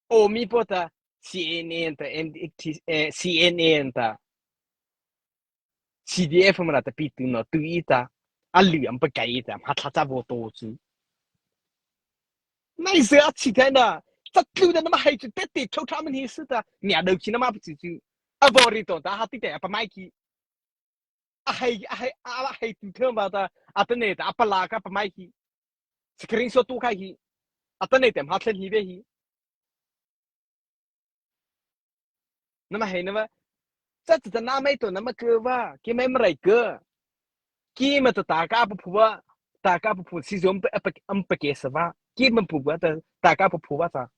哦，米不的 CNN 的 MDT CNN 的。CDF 嘛，的比对呢，对一的，啊，两不改一的，还他咋不多子？那是要起来呢，这丢的那么黑就得抽他们的事的，面都去那么不记住，啊，不里头的还得不买去，黑丢特嘛的，啊，等你的不拉个不买去，screenshot 多开去，啊，等你的还趁你别去，那么黑那么，这只那没多那么个哇，给没么来个。给么的大家不破啊，大家不破，其实我们不给是吧？给么不破的，大家不破啥？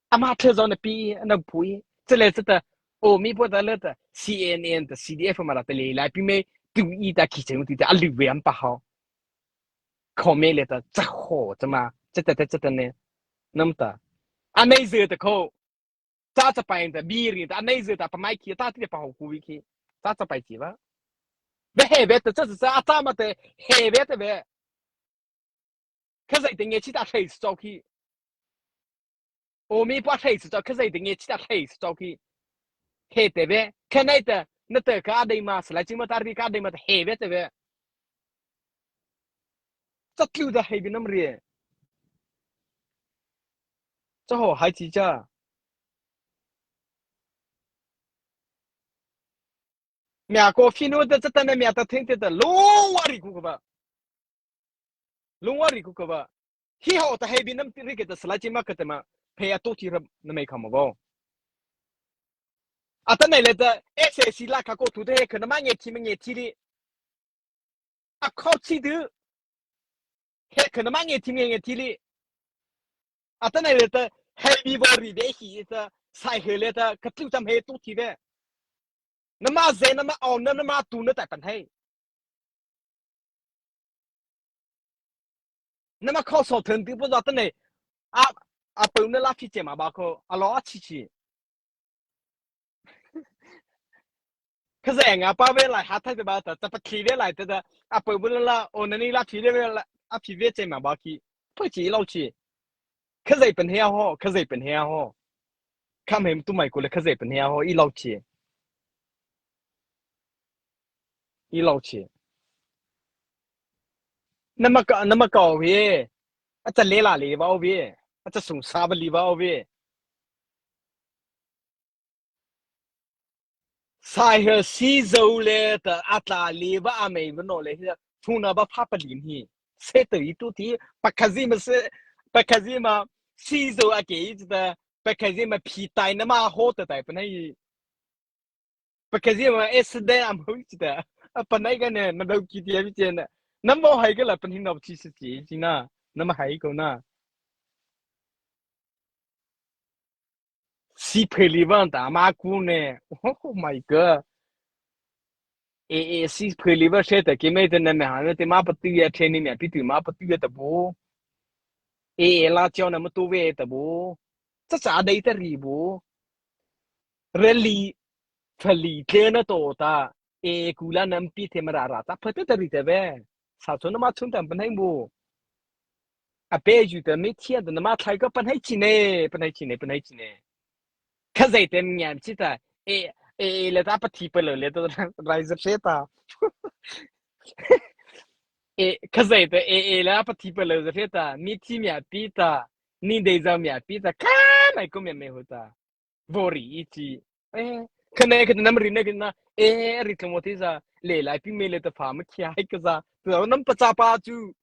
阿妈车上的比那破，这来是的，哦，米波的了的 CNN 的 CDF 嘛，那的来比没注意的其中的啊，留言不好，考没了的，这好怎么？这呢？那么的，啊，那时候的考，咋子办的？别人的啊，那时候的不买去，咋地不好过去？咋子办去吧？不海外的，这是啊，咱们的海外的呗。可是一定要其他黑子早起，我们把黑子早，可是一定要其他黑子早起，黑的呗，看那的那的个阿弟嘛，是来这么大的个阿弟嘛的黑的呗，这丢的黑的那么热，这好还记着，美国菲律的这等的面的听的龙瓦里古个吧，龙瓦里古个吧，he好的黑的那么那个的是来这么个的嘛，陪啊多提了那没看嘛不？啊，等来了的 SSC 拉卡过图的，可能嘛也提没也提的，啊靠起的，还可能嘛也提没也提的。啊，等来的海比波里的西的，晒黑了的，可就这么黑都提呗。那么热，那么熬，那么堵，那在本黑。那么靠少腾都不知道等呢，本那拉皮节嘛吧可老气，可是俺爸为来哈他的吧，这不体力来的，本不能啦，我那里拉体力了，皮为节嘛吧去，不急老气，可是本天好，可是本天好，看没都买过了，可是本天好，一老气，那么高呗，这来哪里吧呗，这送啥不里吧呗。sai her si zo le ta atla le ba ame no le funa ba papa lim hi se to itu ti pakazima se pakazima si zo ake da pakazima pi tai na ma ho ta tai pa nai pakazima es de am ho da pa nai ga ne na do ki ti bi chen na mo hai ga la pa ni no chi si ji na na ma hai ko na si peli van da ma ku ne oh my god 诶，是配里边写的，给没得那么哈，那他妈不对呀，天里面比对妈不对的不？辣椒那么多味的不？这咋的的里不？人里他里天那多大？古来能比他们大，咋不得的里的呗？啥时候那么冲淡不能不？别觉得每天的那么才个不能进呢，不能进呢。可是的面记得，来咋不提不了，来都来是谁的？可是的，来不提不了是谁的？你提面比的，你得着面比的，看那个面没有的，不离一起，可能那么人那个那，日头么子啥，来比没来的话，没开个啥，然后那么不扎巴住，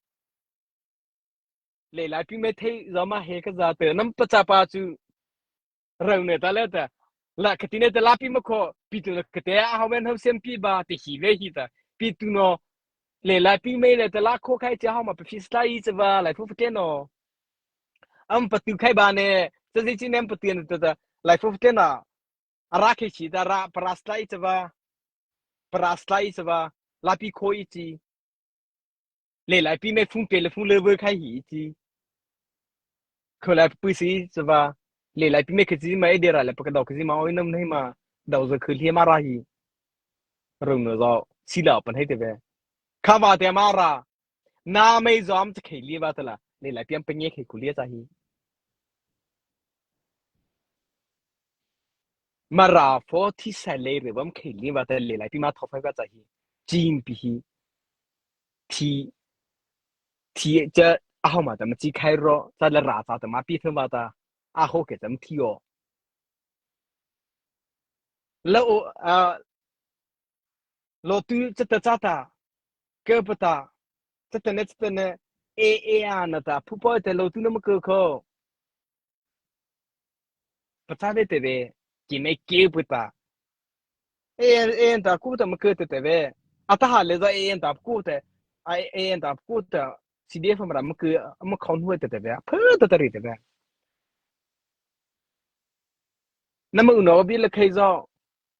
来比没推，然后嘛黑个啥，对，那么不扎巴住，然后呢，他来的，那肯定的拉比么可，比tu个的啊，后面他先比吧，得洗了洗的，比tu no。来比没来的拉阔开之后嘛，不是来一直吧，来付钱哦。不丢开吧呢，这是今年不丢的，来付钱啊。拉开起的拉不拉斯来一直吧，不拉斯来一直吧，拉比可以支，来比没付给了付了不开一支，可来不是一直吧，来比没开支嘛一点来，不可到开支嘛，我那么嘛，到时可天嘛拉去，容易着，洗了不黑的呗。卡瓦的嘛啦。那没做，我们就开理吧的了。你来边本也可以鼓励在去。มาราฟอที่ใส่เลยหรือว่ามันเคยเรียกว่าแต่เลย来边มาทอไฟก็在去。จีนปีที่จะเอามาแต่มันจี开ร在了ราซาแต่มาปีเท่ามาแต่อาโหเกิดจะมันที่อ๋อแล้วเราตู้จะตัดจ้าตาเกิดปะตาจะแต่เนี่ยอ่ะนะตาผู้ป่วยแต่เราตู้นั่นมันเกิดเขาปะจ้าได้แต่เว้กินไม่เกี่ยวปะตา enta kuta makete teve ataha leza enta kuta enta kuta CDF mara mak am khon huwe teve pha ta ri teve nam no bi le khai zo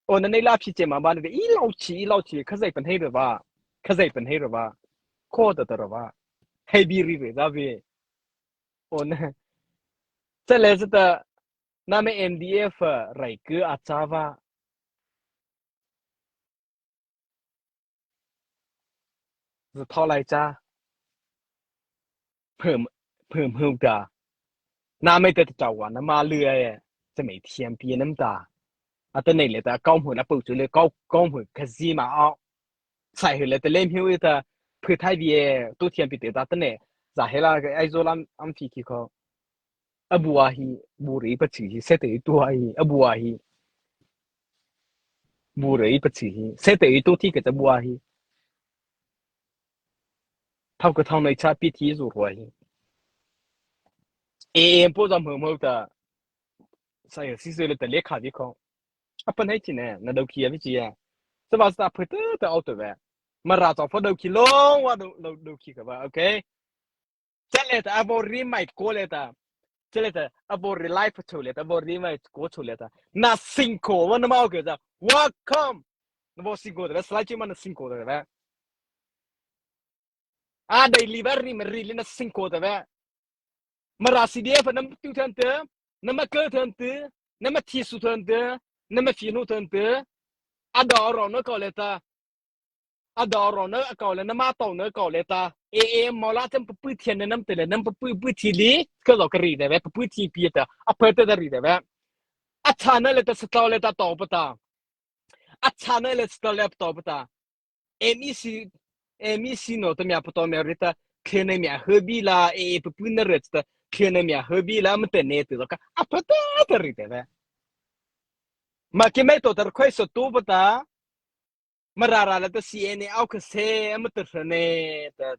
on nei la phi che ma ba ne i lau chi khazai pan hei ba khazai pan hei ba kho ta ba hei bi ri re da bi on ce le zata na me MDF rai ke a cha va 是套来着，เพิ่ม的，那没得找啊，那马路哎，这每天变那么大，แต่ไหนเลยแต่ก้าวหัวนะปุ๊บจุเลยก้าวหัวคซีมาเอาใส่เลยแต่เล่มหิวแต่เพื่อไทยเบียตัวเทียมปีเตแต่ไหนจะให้เราไอ้โซลามอัมพีคีเขาบัวฮีบัวรีปัจจิเสตย์ตัวฮีบัวฮีบัวรีปัจจิเสตย์ตัวที่ก็จะบัวฮีเท่ากับเท่าในชาปีที่สุดหัวฮีพวกเราเหมือนแต่ใส่ซีซัวเลยแต่เล็กขาดีเขาเป็นให้จีเนี่ยนั่นเราเขียนไม่จีอ่ะสบายสบายเพื่อแต่เอาตัวแบบ มาราจอพอดูคิลงว่าดูคิกับว่าโอเคเจเลตอบอรีไม่โกเลตาเจเลตอบอรีไลฟ์ชูเลตอบอรีไม่โกชูเลตาน่าสิงโกวันนั้นมาโอเคจ้ะ welcome นั่นบอกสิงโกเดี๋ยวสไลด์จิมันสิงโกเดี๋ยว Ada liver mà rì lên sinh cô ta vậy mà ra CDF nằm tu thân tớ nằm cơ thân tớ nằm thi su thân tớ nằm phi nu thân tớ ada rồi nó gọi là ta ada rồi nó gọi là nằm tàu nó gọi là ta mà là thêm bự thiên nằm tớ nằm bự thiên lý cái đó cái gì đấy bự thiên bịa ta à phải ta gì đấy vậy à chả nó là ta sao là ta tàu bata à chả nó là sao là tàu bata MEC MEC nó tụi mình bắt đầu mới rita khi này mình hợp bị là bự nó rồi ta khi này mình hợp bị là mình tên này từ đó cả à phải ta gì đấy vậy mà cái mấy tổ chức khơi số tu bata mà ra là ta CNA ao cái xe em tự này ta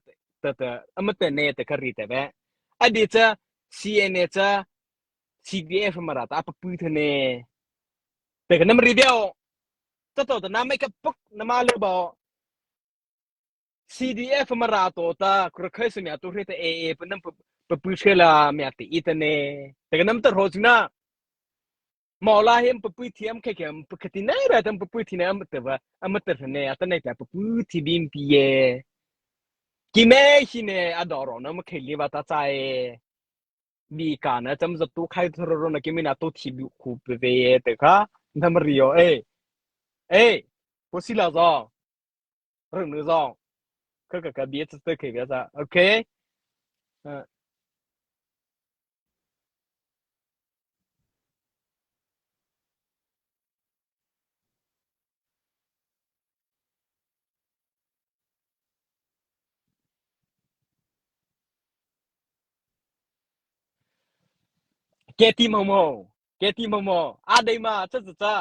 em tự này ta cái gì đấy vậy à đi cha CNA cha CDF mà ra ta apa pun nàyแต่ก็น้ำรีเดียวจะต่อแต่น้ำไม่กับปุ๊กน้ำมาเลยบอก CDF มาราตัวตากระเคยสมัยตัวเรื่องเอเป็นน้ำปุ๊บเชื่อละมีอะไรอีตันเนี่ยแต่ก็น้ำตัวโหดนะมอลาเห็นปุ๊บที่อันแค่แค่ปุ๊บที่ไหนแบบอันปุ๊บที่ไหนอันตัวว่าอันตัวเนี่ยอันนั้นแต่ปุ๊บที่บินปีเอกี่แม่ที่เนี่ยอดอร์นะมันเคยเรียกว่าตาใจบีกันนะจำจะตัวใครทรนะกี่ไม่น่าตัวที่บิคูเปเวแต่ก็น้ำรีโอพอสิลาจ้าเรื่องนู้จ้าก็เบียดจะตัวเคยจ้าโอเคเกติมโมอะไรมาจ้า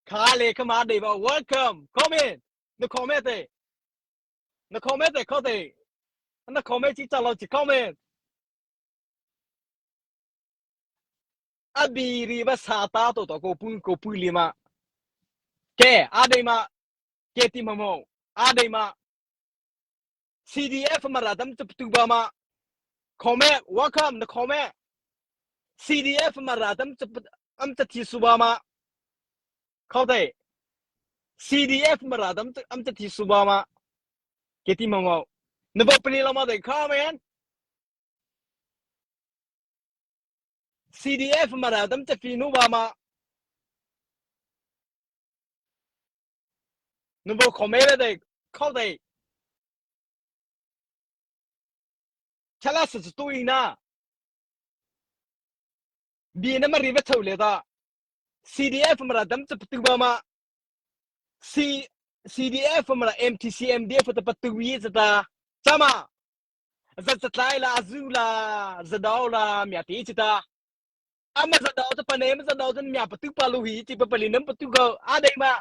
ขาเลยเข้ามาได้บ่ welcome comment นึกคอมเมนต์เลยนึกคอมเมนต์เลยเขาเลยนึกคอมเมนต์ที่จะเราจะคอมเมนต์อบีรีบสาตาตัวกูปุ่นลิมาแกอะไรมาเกติมโมอะไรมา CDF มาระดับจะตุบามาคอมเมนต์ welcome นึกคอมเมนต์ CDF มาระดับจะที่สุบามาเขาเลย CDF มาระดับจะที่สุบามาเกติมโมนึกว่าเป็นเรามาได้คอมเมนต์ CDF มาระดับจะฟีนูบามานึกว่าคอมเมนต์ได้เขาเลยชะลาสุดตัวอีน่าบีนมารีบเท่าเลยตา CDF มาระดับจะตุบามา C CDF มาระ MTC MDF จะปัตตุวีจะตาจามาจะตายละซูละจะดาวละมีอะไรจะตาอามาจะดาวจะปนเอมจะดาวจะมีปัตตุปาลูฮีจีปปลินปัตตุก็อะไรมา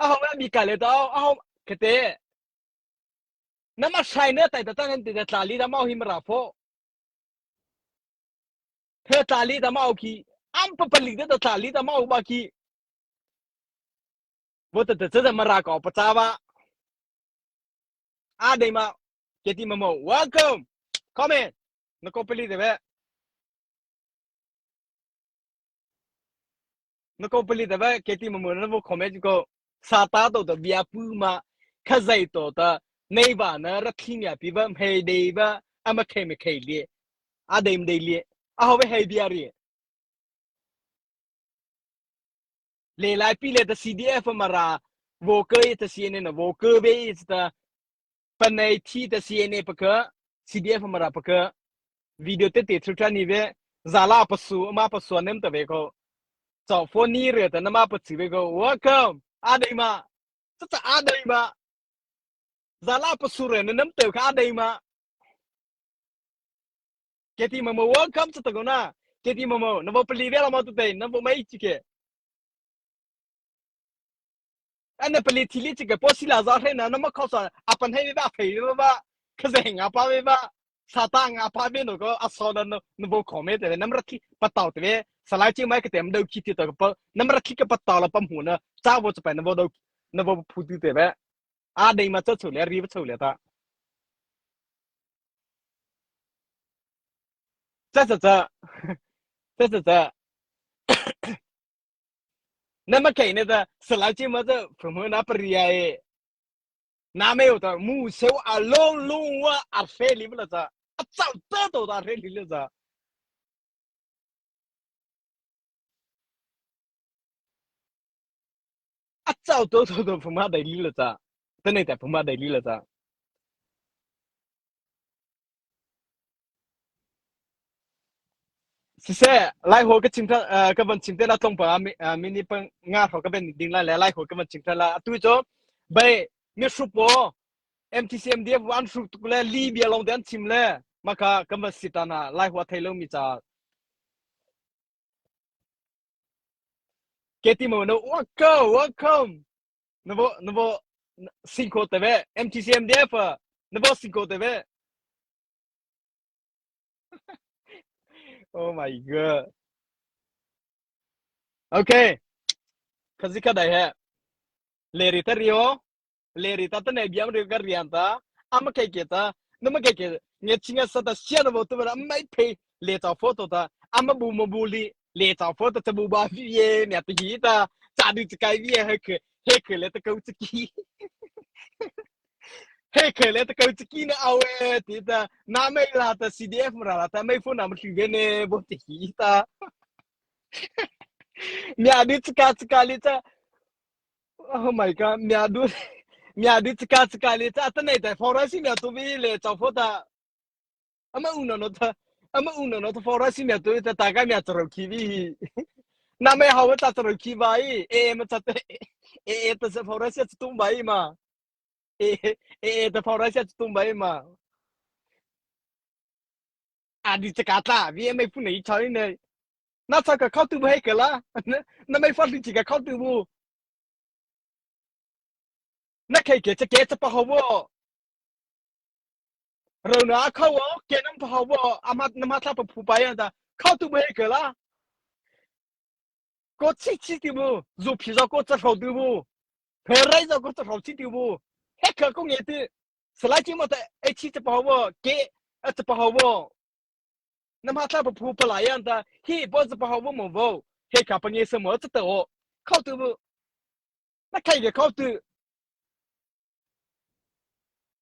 อ้าวไม่มีกันเลยตาอ้าวแค่เตะน้ำมันใช่เนื้อแต่ตั้งแต่ตาลีดามาหิมราโฟเธอตาลีดามาโอคีอัมปปลิดาตาลีดามาโอบาคีว่าแต่จะมารากอบปะจ้าวะอะไรมาเกติมาโม welcome comment นักปลิดาเว้นักปลิดาเว้เกติมาโมนักคอมเมนต์ก็ซาตาตัวเบียปูมาข้าใจตัวในบ้านนะรักที่เนี่ยพี่ว่าเฮเดีว่าอามาเคไม่เคยเลี้ยอะไรไม่ได้เลี้ยอ้าวเว้เฮเบียรีเลไลพี่เลต CDF มาราโวเกอร์ต CNN นะโวเกอร์เบสตาปนัยที่ต CNN ปะก็ CDF มาราปะก็วิดีโอเตะทุกท่านนี่เว้ซาลาปัสสุมาปัสสุนั่นตัวเว้ก็จอโฟนี่เรื่องแต่น้ำมาปัสสุเว้ก็ welcome อะไรมาจะอะไรมาซาลาปัสสุเรื่องน้ำเต๋อก็อะไรมาเกติมาโม welcome จะตะกุน่าเกติมาโมน้ำว่าปลีเวลามาตุเตยน้ำว่าไม่จิเกอันนั้นปลีที่ลิจิเกพอสิลาซาเรนะน้ำมาเข้าสารอาปันให้ไม่บ้าเผยไม่บ้าคือจะเห็นอาปาไม่บ้าซาตางอาปาไม่หนูก็อาสอนันน้ำว่าคอมเมนต์แต่น้ำรักที่ปะเต่าแต่เว้สลายจริงไหมก็แต่มันดูคิดที่ตัวก็ปะน้ำรักที่ก็ปะเต่าแล้วปั๊มหัวนะจ้าว่าจะไปน้ำว่าดูน้ำว่าพูดแต่เว้อะไรมาจะถูกแล้วรีบถูกแล้วตา这那么给那个是来这么子父母那不厉害，哪没有的木手啊龙我啊飞里不了咋啊早得都到飞里了咋啊早都不嘛得里了咋真的在不嘛得里了咋是噻来回个青菜个本青菜啦中本mini peng ngah ho ka ben ding la lai ho ka ben青菜啦tu cho bay mi su po MTCMDF wan su tu la li bia long dan chim le maka ka ma sitana lai ho thailo mi cha ke ti mo no welcome no bo cinco tv MTCMDF no bo cinco tv oh my god okay khazika dai hai lerita rio lerita ta ne biam rio ka rianta ama kai keta nama kai ke nge chinga sata sia no to ba mai pe le ta photo ta ama bu mo bu li le ta photo ta bu ba vi ye nya ti hi ta cha du ti kai vi he ke le ta kau ti ki he ke le ta kau ti ki na awe ti ta na mai la ta CDF ra la ta mai fu na mo ti ve ne bo ti hi ta nya di ti ka li ta oh my god nya di ti ka li ta ta nei ta for si nya tu vi le ta photo ama uno no to fora si mia tu ta taga mia tro kivi na me hawa ta tro kivai ma ta ta se fora si tu bai ma ta fora si tu bai ma a di ta kata vi me pu nei chai ne na ta ka khau tu bai ka la na me fa di ka khau tu bu na kai ke ta pa hawa rồi nó khâu ó kia nó phao vô ama tháp phụ bài à khâu tụ bê cái lá có chi tiêu bu dù phi ra có chắc phao tiêu bu phải ra ra có chắc phao chi tiêu bu hết cả công nghệ thì sợi chỉ mà tại ấy chi chắc phao vô cái chắc phao vô nama tháp phụ bài à ta hi bao giờ phao vô mà vô hết cả bằng nghệ什么chắc đâu khâu tụ bu nó khai cái khâu tụ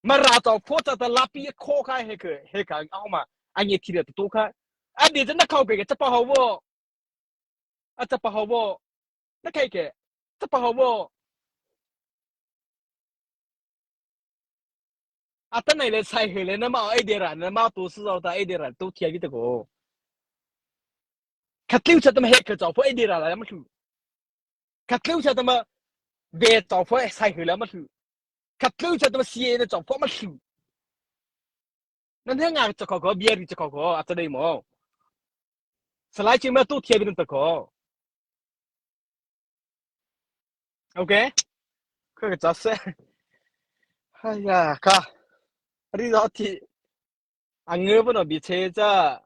mà ra tàu phốt ta lắp bia khó khai hết cả ao mà anh ấy thì là tụ khai anh đi chân nó khâu cái chắc phao vô chắc phao vô nó khai cái chắc phao vô आता नाही ले sai hele na ma ai dera na ma to su ta ai dera to tia gi ko khatliu cha tam he ka chau pho ai dera la ma thu khatliu cha tam ve chau pho sai hele ma thu khatliu cha tam sie na chau pho ma thu nan he nga cha ko bia ri cha ko ata dei mo salai chi ma to tia bi ta ko okay ka cha se ai ya ka ri do ti ang ngue bo no bi che cha